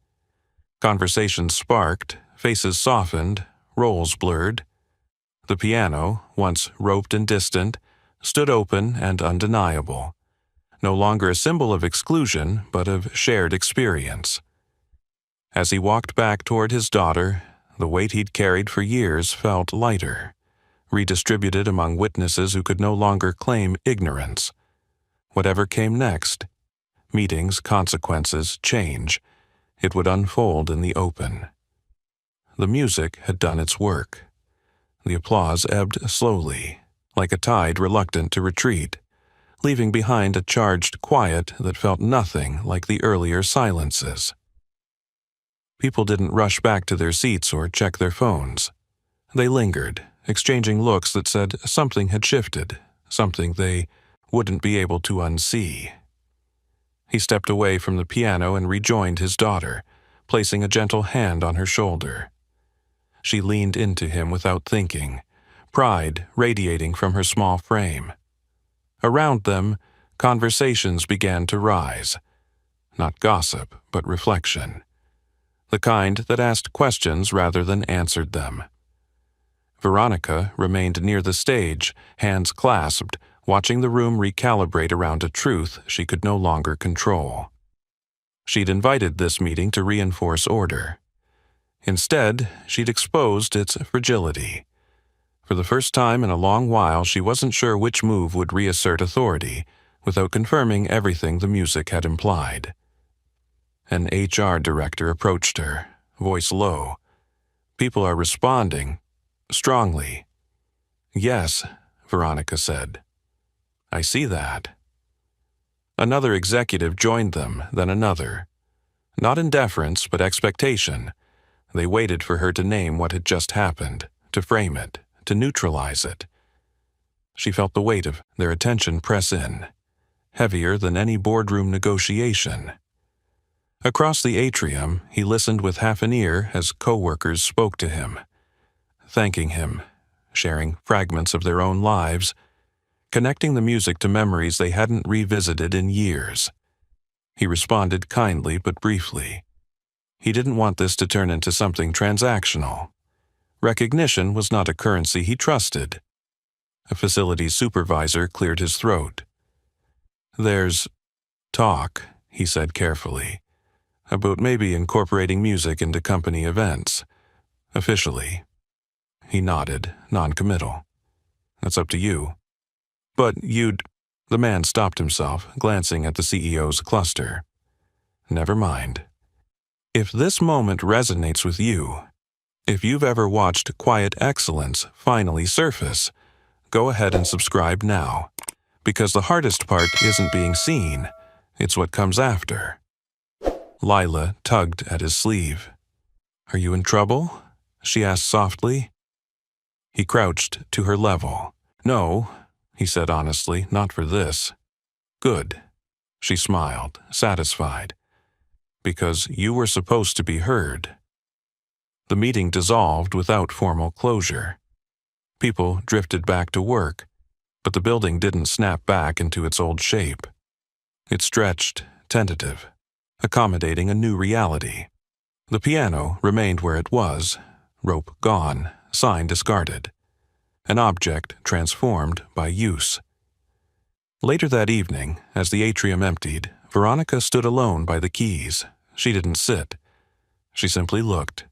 Conversations sparked, faces softened, roles blurred. The piano, once roped and distant, stood open and undeniable, no longer a symbol of exclusion, but of shared experience. As he walked back toward his daughter, the weight he'd carried for years felt lighter, redistributed among witnesses who could no longer claim ignorance. Whatever came next, meetings, consequences, change, it would unfold in the open. The music had done its work. The applause ebbed slowly, like a tide reluctant to retreat, leaving behind a charged quiet that felt nothing like the earlier silences. People didn't rush back to their seats or check their phones. They lingered, exchanging looks that said something had shifted, something they wouldn't be able to unsee. He stepped away from the piano and rejoined his daughter, placing a gentle hand on her shoulder. She leaned into him without thinking, pride radiating from her small frame. Around them, conversations began to rise. Not gossip, but reflection. The kind that asked questions rather than answered them. Veronica remained near the stage, hands clasped, watching the room recalibrate around a truth she could no longer control. She'd invited this meeting to reinforce order. Instead, she'd exposed its fragility. For the first time in a long while, she wasn't sure which move would reassert authority without confirming everything the music had implied. An HR director approached her, voice low. "People are responding. Strongly." "Yes," Veronica said. "I see that." Another executive joined them, then another. Not in deference, but expectation. They waited for her to name what had just happened, to frame it, to neutralize it. She felt the weight of their attention press in, heavier than any boardroom negotiation. Across the atrium, he listened with half an ear as co-workers spoke to him, thanking him, sharing fragments of their own lives, connecting the music to memories they hadn't revisited in years. He responded kindly but briefly. He didn't want this to turn into something transactional. Recognition was not a currency he trusted. A facilities supervisor cleared his throat. "There's talk," he said carefully, "about maybe incorporating music into company events. Officially." He nodded, non-committal. "That's up to you." "But you'd—" The man stopped himself, glancing at the CEO's cluster. "Never mind. If this moment resonates with you, if you've ever watched quiet excellence finally surface, go ahead and subscribe now, because the hardest part isn't being seen, it's what comes after." Lila tugged at his sleeve. "Are you in trouble?" she asked softly. He crouched to her level. "No," he said honestly, "not for this." "Good." She smiled, satisfied. "Because you were supposed to be heard." The meeting dissolved without formal closure. People drifted back to work, but the building didn't snap back into its old shape. It stretched, tentative, accommodating a new reality. The piano remained where it was, rope gone, sign discarded. An object transformed by use. Later that evening, as the atrium emptied, Veronica stood alone by the keys. She didn't sit. She simply looked,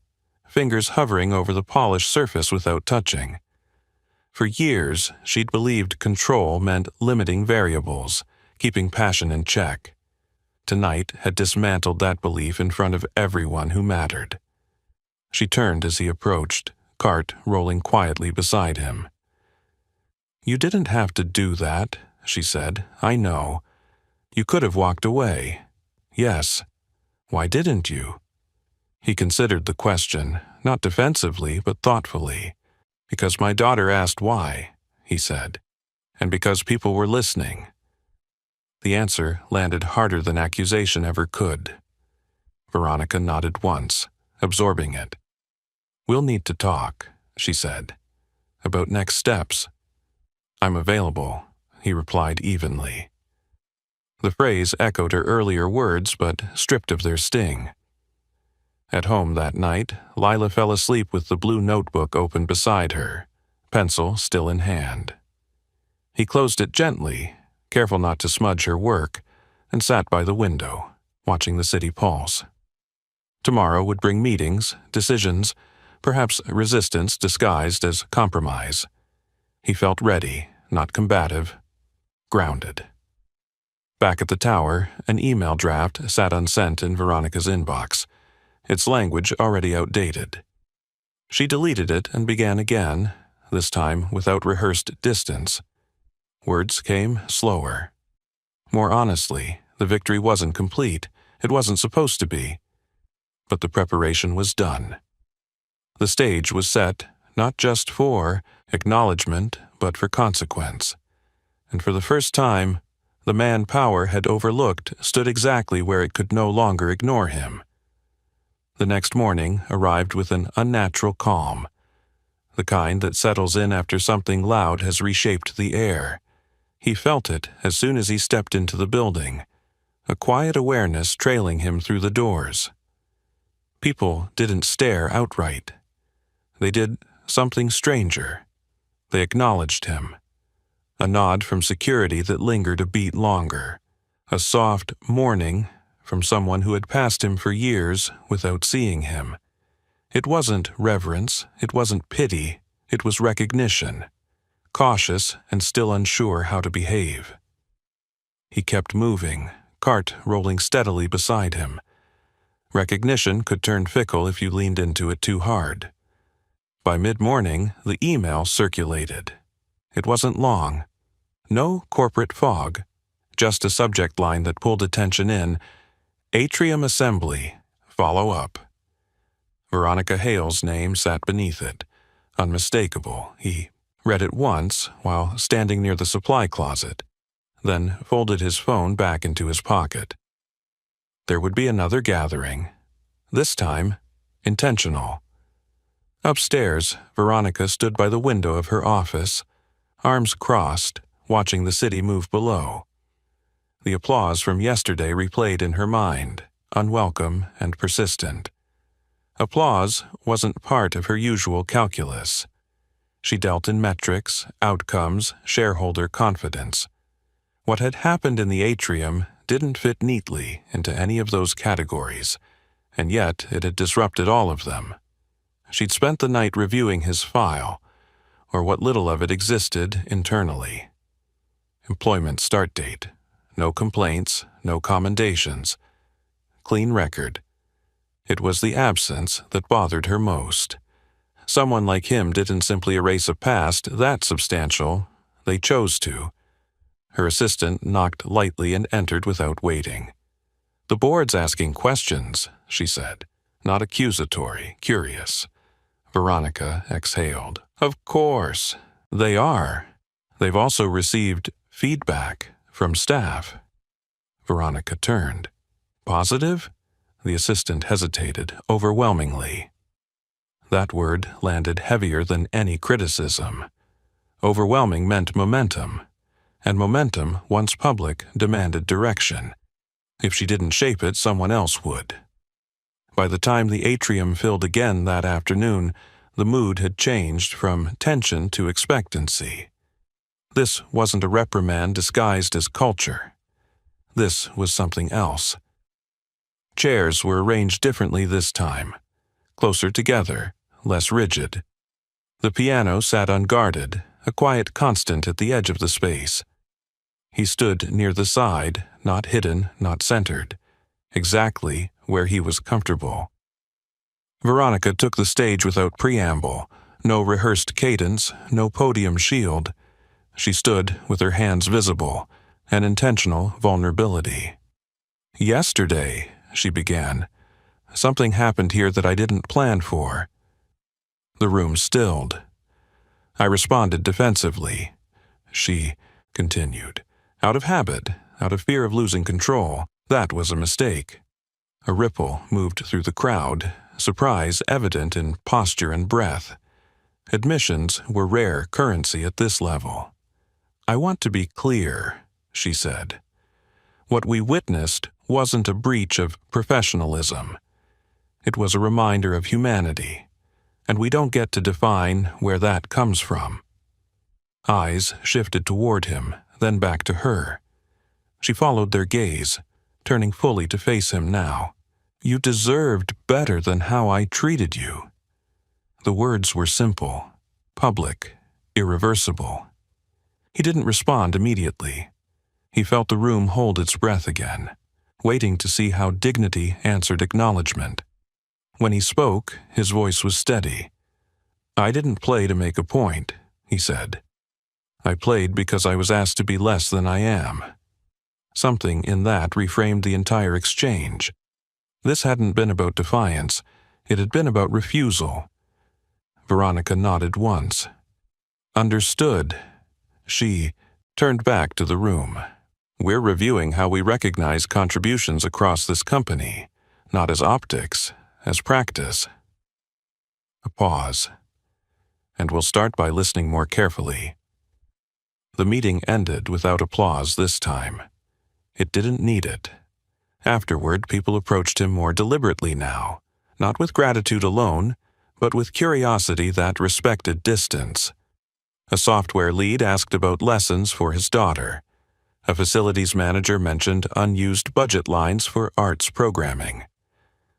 fingers hovering over the polished surface without touching. For years, she'd believed control meant limiting variables, keeping passion in check. Tonight had dismantled that belief in front of everyone who mattered. She turned as he approached, cart rolling quietly beside him. "You didn't have to do that," she said. "I know. You could have walked away." "Yes. Why didn't you?" He considered the question, not defensively but thoughtfully. "Because my daughter asked why," he said, "and because people were listening." The answer landed harder than accusation ever could. Veronica nodded once, absorbing it. "We'll need to talk," she said. "About next steps." "I'm available," he replied evenly. The phrase echoed her earlier words, but stripped of their sting. At home that night, Lila fell asleep with the blue notebook open beside her, pencil still in hand. He closed it gently, careful not to smudge her work, and sat by the window, watching the city pulse. Tomorrow would bring meetings, decisions, perhaps resistance disguised as compromise. He felt ready, not combative, grounded. Back at the tower, an email draft sat unsent in Veronica's inbox, its language already outdated. She deleted it and began again, this time without rehearsed distance. Words came slower. More honestly, the victory wasn't complete. It wasn't supposed to be. But the preparation was done. The stage was set, not just for acknowledgement, but for consequence. And for the first time, the man power had overlooked stood exactly where it could no longer ignore him. The next morning arrived with an unnatural calm, the kind that settles in after something loud has reshaped the air. He felt it as soon as he stepped into the building, a quiet awareness trailing him through the doors. People didn't stare outright. They did something stranger. They acknowledged him. A nod from security that lingered a beat longer. A soft mourning from someone who had passed him for years without seeing him. It wasn't reverence, it wasn't pity, it was recognition. Cautious and still unsure how to behave. He kept moving, cart rolling steadily beside him. Recognition could turn fickle if you leaned into it too hard. By mid-morning, the email circulated. It wasn't long. No corporate fog. Just a subject line that pulled attention in. Atrium Assembly. Follow up. Veronica Hale's name sat beneath it. Unmistakable. He read it once while standing near the supply closet, then folded his phone back into his pocket. There would be another gathering, this time intentional. Upstairs, Veronica stood by the window of her office, arms crossed, watching the city move below. The applause from yesterday replayed in her mind, unwelcome and persistent. Applause wasn't part of her usual calculus. She dealt in metrics, outcomes, shareholder confidence. What had happened in the atrium didn't fit neatly into any of those categories, and yet it had disrupted all of them. She'd spent the night reviewing his file, or what little of it existed internally. Employment start date. No complaints, no commendations. Clean record. It was the absence that bothered her most. Someone like him didn't simply erase a past that substantial. They chose to. Her assistant knocked lightly and entered without waiting. "The board's asking questions," she said, not accusatory, curious. Veronica exhaled. "Of course. They are. They've also received feedback from staff." Veronica turned. "Positive?" The assistant hesitated, overwhelmingly. That word landed heavier than any criticism. Overwhelming meant momentum, and momentum, once public, demanded direction. If she didn't shape it, someone else would. By the time the atrium filled again that afternoon, the mood had changed from tension to expectancy. This wasn't a reprimand disguised as culture. This was something else. Chairs were arranged differently this time, closer together, less rigid. The piano sat unguarded, a quiet constant at the edge of the space. He stood near the side, not hidden, not centered, exactly where he was comfortable. Veronica took the stage without preamble, no rehearsed cadence, no podium shield. She stood with her hands visible, an intentional vulnerability. "Yesterday," she began, "something happened here that I didn't plan for." The room stilled. I responded defensively. She continued, "Out of habit, out of fear of losing control. That was a mistake." A ripple moved through the crowd, surprise evident in posture and breath. Admissions were rare currency at this level. "I want to be clear," she said. "What we witnessed wasn't a breach of professionalism. It was a reminder of humanity, and we don't get to define where that comes from." Eyes shifted toward him, then back to her. She followed their gaze, turning fully to face him now. "You deserved better than how I treated you." The words were simple, public, irreversible. He didn't respond immediately. He felt the room hold its breath again, waiting to see how dignity answered acknowledgement. When he spoke, his voice was steady. "I didn't play to make a point," he said. "I played because I was asked to be less than I am." Something in that reframed the entire exchange. This hadn't been about defiance. It had been about refusal. Veronica nodded once. "Understood." She turned back to the room. "We're reviewing how we recognize contributions across this company, not as optics, as practice." A pause. "And we'll start by listening more carefully." The meeting ended without applause this time. It didn't need it. Afterward, people approached him more deliberately now, not with gratitude alone, but with curiosity that respected distance. A software lead asked about lessons for his daughter. A facilities manager mentioned unused budget lines for arts programming.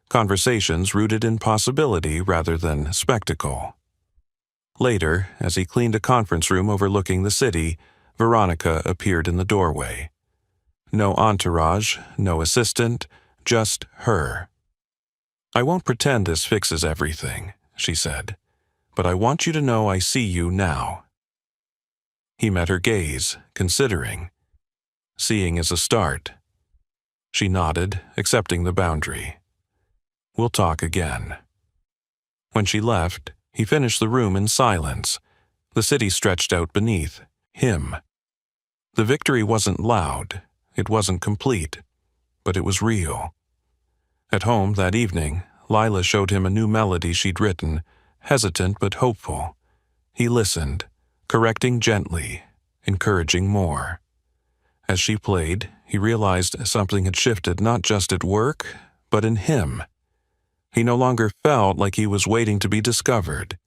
Conversations rooted in possibility rather than spectacle. Later, as he cleaned a conference room overlooking the city, Veronica appeared in the doorway. No entourage, no assistant, just her. "I won't pretend this fixes everything," she said, "but I want you to know I see you now." He met her gaze, considering. Seeing is a start. She nodded, accepting the boundary. "We'll talk again." When she left, he finished the room in silence, The city stretched out beneath him. The victory wasn't loud, it wasn't complete, but it was real. At home that evening, Lila showed him a new melody she'd written, hesitant but hopeful. He listened, correcting gently, encouraging more. As she played, he realized something had shifted not just at work, but in him. He no longer felt like he was waiting to be discovered.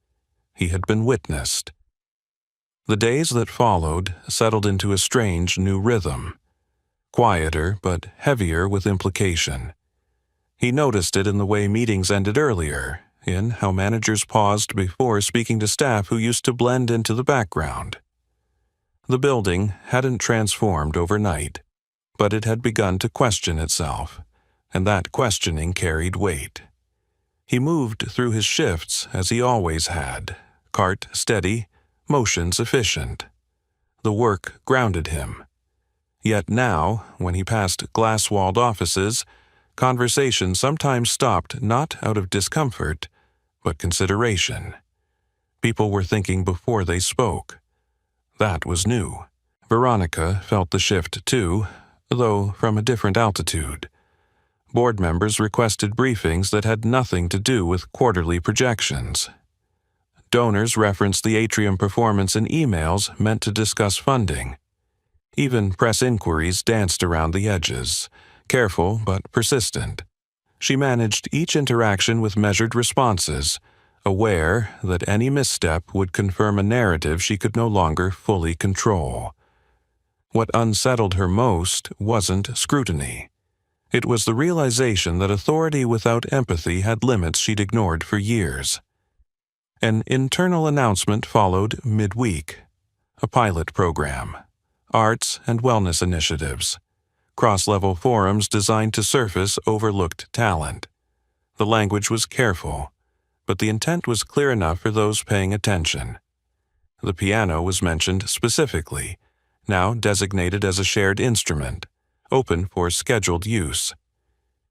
He had been witnessed. The days that followed settled into a strange new rhythm, quieter but heavier with implication. He noticed it in the way meetings ended earlier, in how managers paused before speaking to staff who used to blend into the background. The building hadn't transformed overnight, but it had begun to question itself, and that questioning carried weight. He moved through his shifts as he always had, cart steady, motions efficient. The work grounded him. Yet now, when he passed glass-walled offices, conversation sometimes stopped not out of discomfort, but consideration. People were thinking before they spoke. That was new. Veronica felt the shift too, though from a different altitude. Board members requested briefings that had nothing to do with quarterly projections. Donors referenced the atrium performance in emails meant to discuss funding. Even press inquiries danced around the edges, careful but persistent. She managed each interaction with measured responses, aware that any misstep would confirm a narrative she could no longer fully control. What unsettled her most wasn't scrutiny. It was the realization that authority without empathy had limits she'd ignored for years. An internal announcement followed midweek. A pilot program, arts and wellness initiatives, cross-level forums designed to surface overlooked talent. The language was careful, but the intent was clear enough for those paying attention. The piano was mentioned specifically, now designated as a shared instrument, open for scheduled use.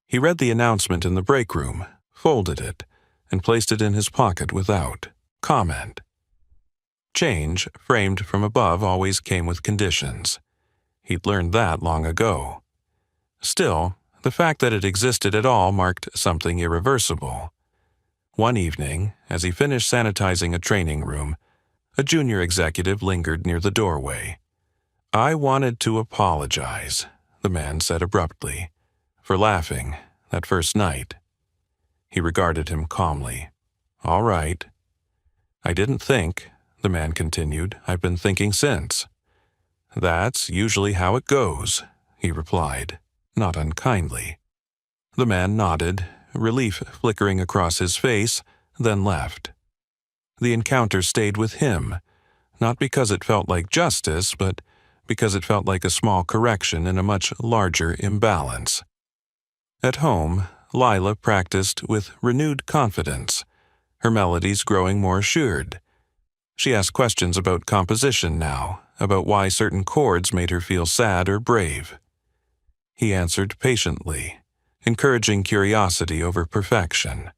He read the announcement in the break room, folded it, and placed it in his pocket without comment. Change, framed from above, always came with conditions. He'd learned that long ago. Still, the fact that it existed at all marked something irreversible. One evening, as he finished sanitizing a training room, a junior executive lingered near the doorway. "I wanted to apologize," the man said abruptly, "for laughing that first night." He regarded him calmly. "All right." "I didn't think," the man continued. "I've been thinking since." "That's usually how it goes," he replied, not unkindly. The man nodded, relief flickering across his face, then left. The encounter stayed with him, not because it felt like justice, but because it felt like a small correction in a much larger imbalance. At home, Lila practiced with renewed confidence, her melodies growing more assured. She asked questions about composition now, about why certain chords made her feel sad or brave. He answered patiently, encouraging curiosity over perfection.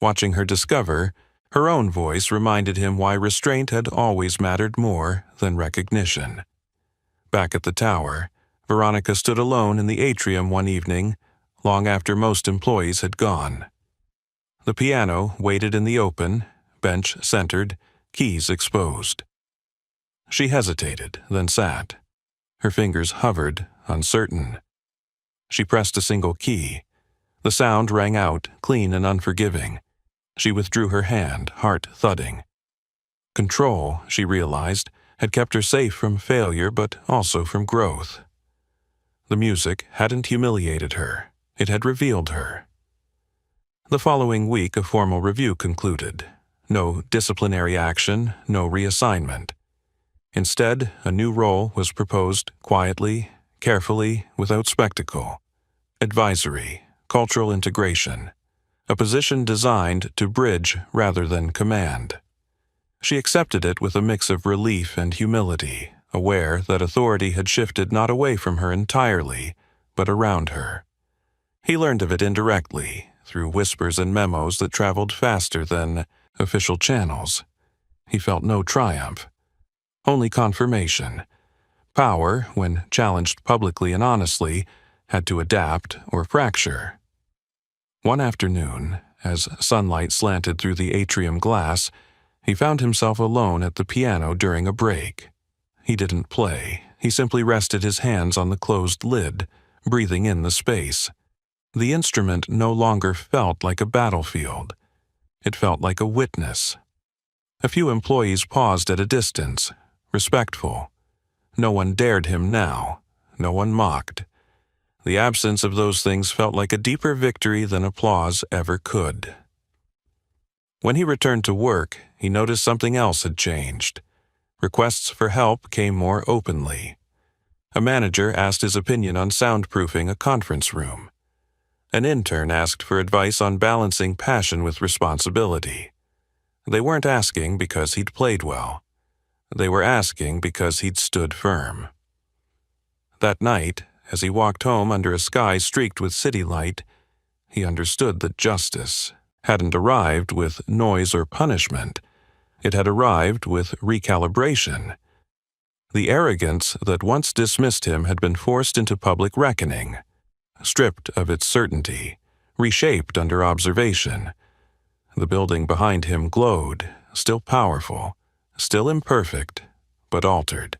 Watching her discover, her own voice reminded him why restraint had always mattered more than recognition. Back at the tower, Veronica stood alone in the atrium one evening, long after most employees had gone. The piano waited in the open, bench centered, keys exposed. She hesitated, then sat. Her fingers hovered, uncertain. She pressed a single key. The sound rang out, clean and unforgiving. She withdrew her hand, heart thudding. Control, she realized, had kept her safe from failure but also from growth. The music hadn't humiliated her. It had revealed her. The following week, a formal review concluded. No disciplinary action, no reassignment. Instead, a new role was proposed quietly, carefully, without spectacle. Advisory, cultural integration. A position designed to bridge rather than command. She accepted it with a mix of relief and humility, aware that authority had shifted not away from her entirely, but around her. He learned of it indirectly, through whispers and memos that traveled faster than official channels. He felt no triumph, only confirmation. Power, when challenged publicly and honestly, had to adapt or fracture. One afternoon, as sunlight slanted through the atrium glass, he found himself alone at the piano during a break. He didn't play. He simply rested his hands on the closed lid, breathing in the space. The instrument no longer felt like a battlefield. It felt like a witness. A few employees paused at a distance, respectful. No one dared him now. No one mocked. The absence of those things felt like a deeper victory than applause ever could. When he returned to work, he noticed something else had changed. Requests for help came more openly. A manager asked his opinion on soundproofing a conference room. An intern asked for advice on balancing passion with responsibility. They weren't asking because he'd played well. They were asking because he'd stood firm. That night, as he walked home under a sky streaked with city light, he understood that justice hadn't arrived with noise or punishment. It had arrived with recalibration. The arrogance that once dismissed him had been forced into public reckoning, stripped of its certainty, reshaped under observation. The building behind him glowed, still powerful, still imperfect, but altered.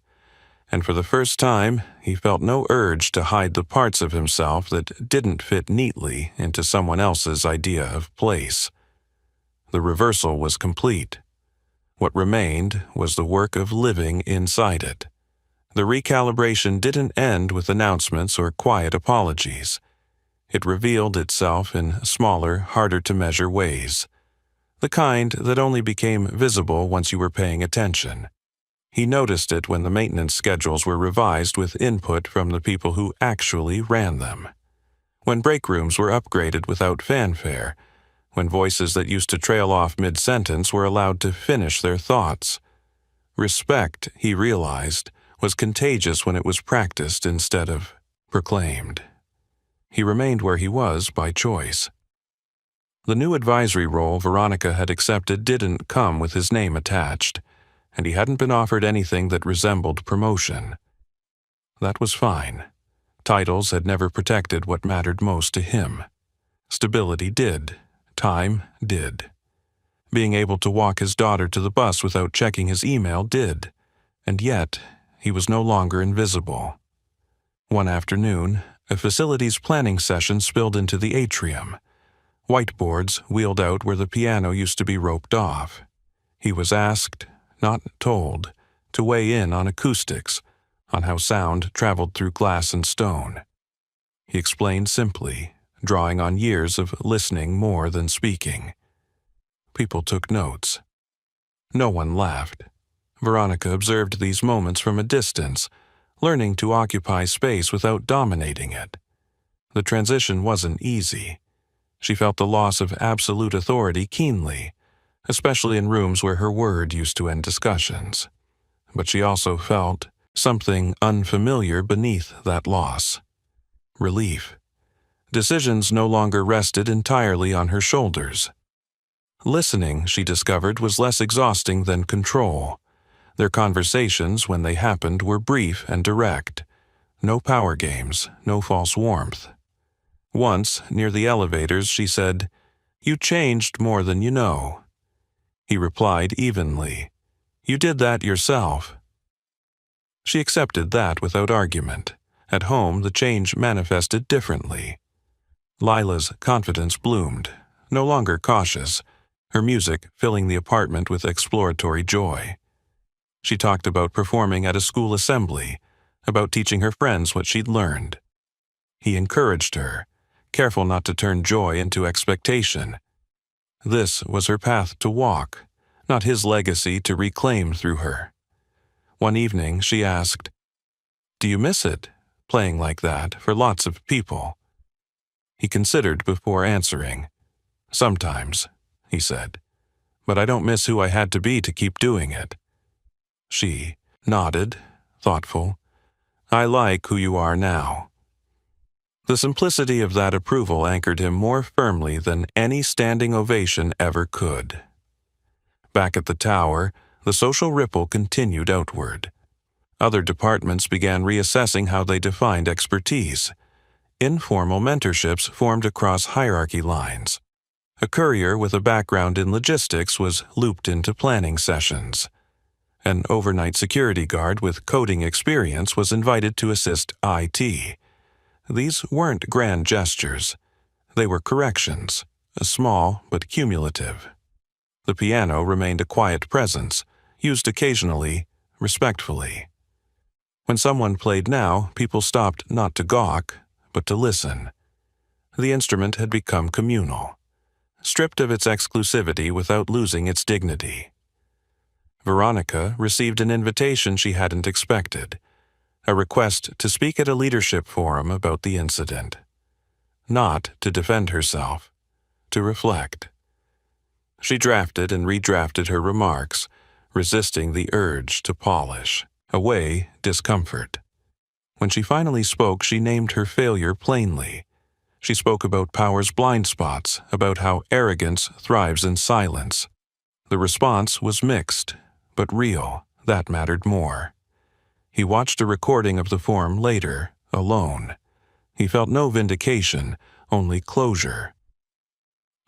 And for the first time, he felt no urge to hide the parts of himself that didn't fit neatly into someone else's idea of place. The reversal was complete. What remained was the work of living inside it. The recalibration didn't end with announcements or quiet apologies. It revealed itself in smaller, harder-to-measure ways, the kind that only became visible once you were paying attention. He noticed it when the maintenance schedules were revised with input from the people who actually ran them. When break rooms were upgraded without fanfare, when voices that used to trail off mid-sentence were allowed to finish their thoughts. Respect, he realized, was contagious when it was practiced instead of proclaimed. He remained where he was by choice. The new advisory role Veronica had accepted didn't come with his name attached, and he hadn't been offered anything that resembled promotion. That was fine. Titles had never protected what mattered most to him. Stability did. Time did. Being able to walk his daughter to the bus without checking his email did. And yet, he was no longer invisible. One afternoon, a facilities planning session spilled into the atrium. Whiteboards wheeled out where the piano used to be roped off. He was asked, not told, to weigh in on acoustics, on how sound traveled through glass and stone. He explained simply, drawing on years of listening more than speaking. People took notes. No one laughed. Veronica observed these moments from a distance, learning to occupy space without dominating it. The transition wasn't easy. She felt the loss of absolute authority keenly, especially in rooms where her word used to end discussions. But she also felt something unfamiliar beneath that loss. Relief. Decisions no longer rested entirely on her shoulders. Listening, she discovered, was less exhausting than control. Their conversations, when they happened, were brief and direct. No power games, no false warmth. Once, near the elevators, she said, "You changed more than you know." He replied evenly, "You did that yourself." She accepted that without argument. At home, the change manifested differently. Lila's confidence bloomed, no longer cautious, her music filling the apartment with exploratory joy. She talked about performing at a school assembly, about teaching her friends what she'd learned. He encouraged her, careful not to turn joy into expectation. This was her path to walk, not his legacy to reclaim through her. One evening, she asked, "Do you miss it, playing like that, for lots of people?" He considered before answering. "Sometimes," he said, "but I don't miss who I had to be to keep doing it." She nodded, thoughtful. "I like who you are now." The simplicity of that approval anchored him more firmly than any standing ovation ever could. Back at the tower, The social ripple continued outward. Other departments began reassessing how they defined expertise. Informal mentorships formed across hierarchy lines. A courier with a background in logistics was looped into planning sessions. An overnight security guard with coding experience was invited to assist IT. These weren't grand gestures. They were corrections, small but cumulative. The piano remained a quiet presence, used occasionally, respectfully. When someone played now, people stopped not to gawk, but to listen. The instrument had become communal, stripped of its exclusivity without losing its dignity. Veronica received an invitation she hadn't expected, a request to speak at a leadership forum about the incident. Not to defend herself, to reflect. She drafted and redrafted her remarks, resisting the urge to polish away discomfort. When she finally spoke, she named her failure plainly. She spoke about power's blind spots, about how arrogance thrives in silence. The response was mixed, but real. That mattered more. He watched a recording of the forum later, alone. He felt no vindication, only closure.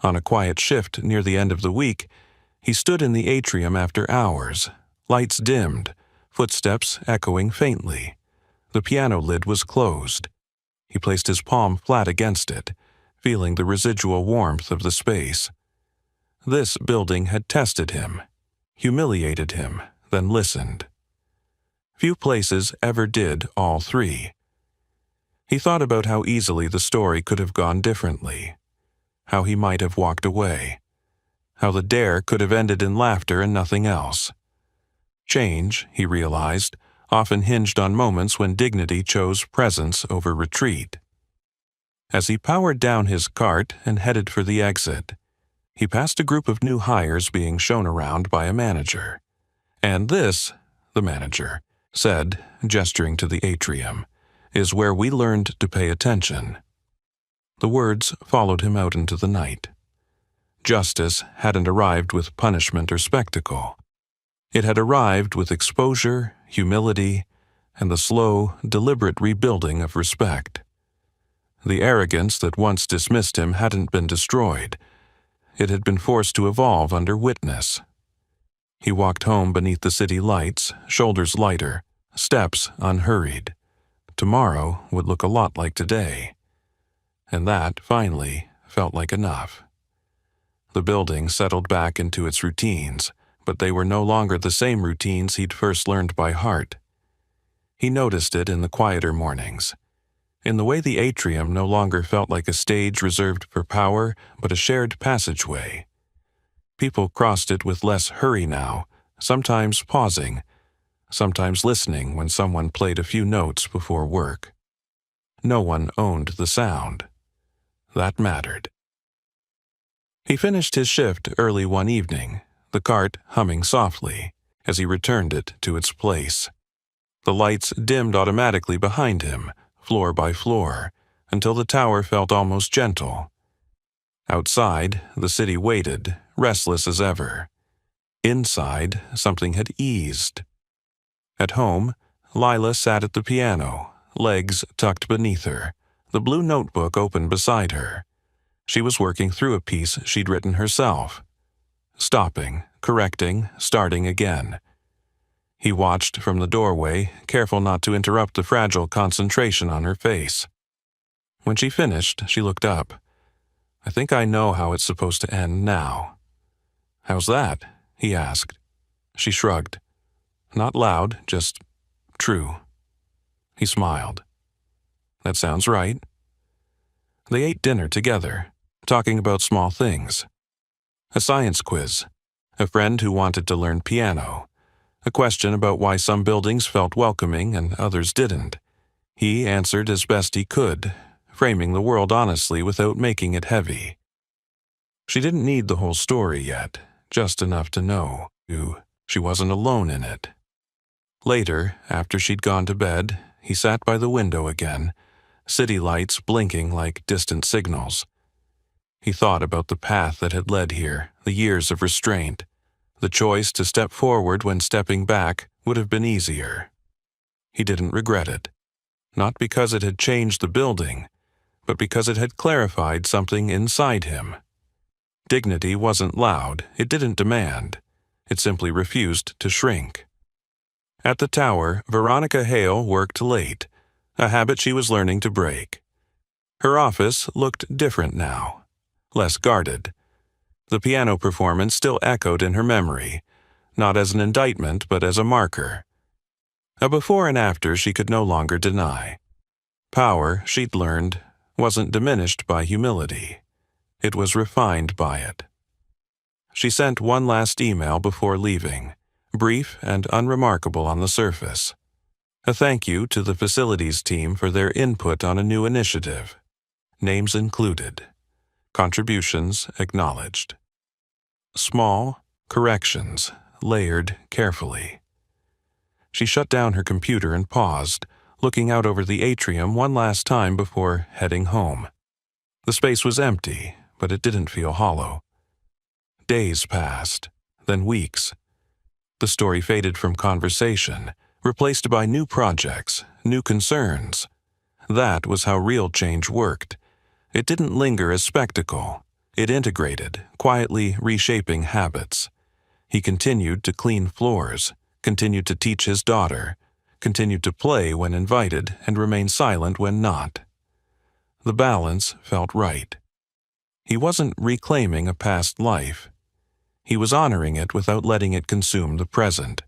On a quiet shift near the end of the week, he stood in the atrium after hours, lights dimmed, footsteps echoing faintly. The piano lid was closed. He placed his palm flat against it, feeling the residual warmth of the space. This building had tested him, humiliated him, then listened. Few places ever did all three. He thought about how easily the story could have gone differently, how he might have walked away, how the dare could have ended in laughter and nothing else. Change, he realized, often hinged on moments when dignity chose presence over retreat. As he powered down his cart and headed for the exit, he passed a group of new hires being shown around by a manager. "And this," the manager said, gesturing to the atrium, "is where we learned to pay attention." The words followed him out into the night. Justice hadn't arrived with punishment or spectacle. It had arrived with exposure, humility, and the slow, deliberate rebuilding of respect. The arrogance that once dismissed him hadn't been destroyed. It had been forced to evolve under witness. He walked home beneath the city lights, shoulders lighter, steps unhurried. Tomorrow would look a lot like today. And that, finally, felt like enough. The building settled back into its routines, but they were no longer the same routines he'd first learned by heart. He noticed it in the quieter mornings, in the way the atrium no longer felt like a stage reserved for power, but a shared passageway. People crossed it with less hurry now, sometimes pausing, sometimes listening when someone played a few notes before work. No one owned the sound. That mattered. He finished his shift early one evening, the cart humming softly as he returned it to its place. The lights dimmed automatically behind him, floor by floor, until the tower felt almost gentle. Outside, the city waited, restless as ever. Inside, something had eased. At home, Lila sat at the piano, legs tucked beneath her, the blue notebook open beside her. She was working through a piece she'd written herself. Stopping, correcting, starting again. He watched from the doorway, careful not to interrupt the fragile concentration on her face. When she finished, she looked up. "I think I know how it's supposed to end now." "How's that?" he asked. She shrugged. Not loud, just true. He smiled. "That sounds right." They ate dinner together, talking about small things. A science quiz, a friend who wanted to learn piano, a question about why some buildings felt welcoming and others didn't. He answered as best he could, framing the world honestly without making it heavy. She didn't need the whole story yet, just enough to know she wasn't alone in it. Later, after she'd gone to bed, he sat by the window again, city lights blinking like distant signals. He thought about the path that had led here, the years of restraint, The choice to step forward when stepping back would have been easier. He didn't regret it, not because it had changed the building, but because it had clarified something inside him. Dignity wasn't loud, it didn't demand. It simply refused to shrink. At the tower, Veronica Hale worked late, a habit she was learning to break. Her office looked different now, less guarded. The piano performance still echoed in her memory, not as an indictment but as a marker. A before and after she could no longer deny. Power, she'd learned, wasn't diminished by humility. It was refined by it. She sent one last email before leaving, brief and unremarkable on the surface. A thank you to the facilities team for their input on a new initiative. Names included. Contributions acknowledged. Small corrections, layered carefully. She shut down her computer and paused, looking out over the atrium one last time before heading home. The space was empty, but it didn't feel hollow. Days passed, then weeks. The story faded from conversation, replaced by new projects, new concerns. That was how real change worked. It didn't linger as spectacle. It integrated, quietly reshaping habits. He continued to clean floors, continued to teach his daughter, continued to play when invited and remain silent when not. The balance felt right. He wasn't reclaiming a past life. He was honoring it without letting it consume the present.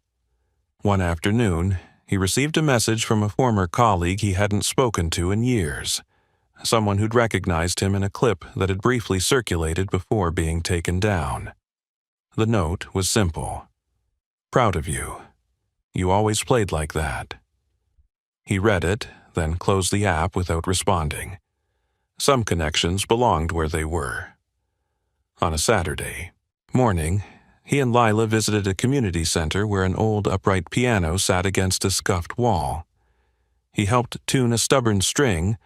One afternoon, he received a message from a former colleague he hadn't spoken to in years, someone who'd recognized him in a clip that had briefly circulated before being taken down. The note was simple. "Proud of you. You always played like that." He read it, then closed the app without responding. Some connections belonged where they were. On a Saturday morning, he and Lila visited a community center where an old upright piano sat against a scuffed wall. He helped tune a stubborn string,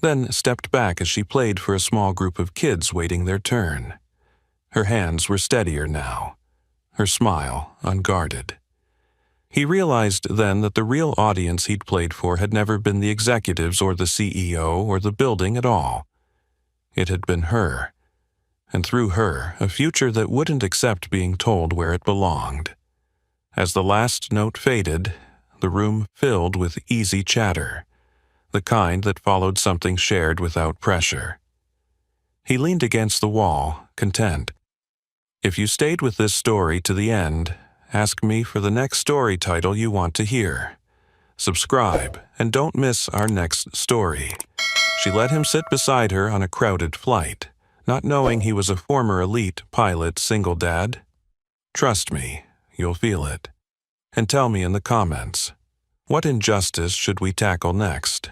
then stepped back as she played for a small group of kids waiting their turn. Her hands were steadier now, her smile unguarded. He realized then that the real audience he'd played for had never been the executives or the CEO or the building at all. It had been her, and through her, a future that wouldn't accept being told where it belonged. As the last note faded, the room filled with easy chatter, the kind that followed something shared without pressure. He leaned against the wall, content. If you stayed with this story to the end, ask me for the next story title you want to hear. Subscribe, and don't miss our next story. She let him sit beside her on a crowded flight, not knowing he was a former elite pilot single dad. Trust me, you'll feel it. And tell me in the comments, what injustice should we tackle next?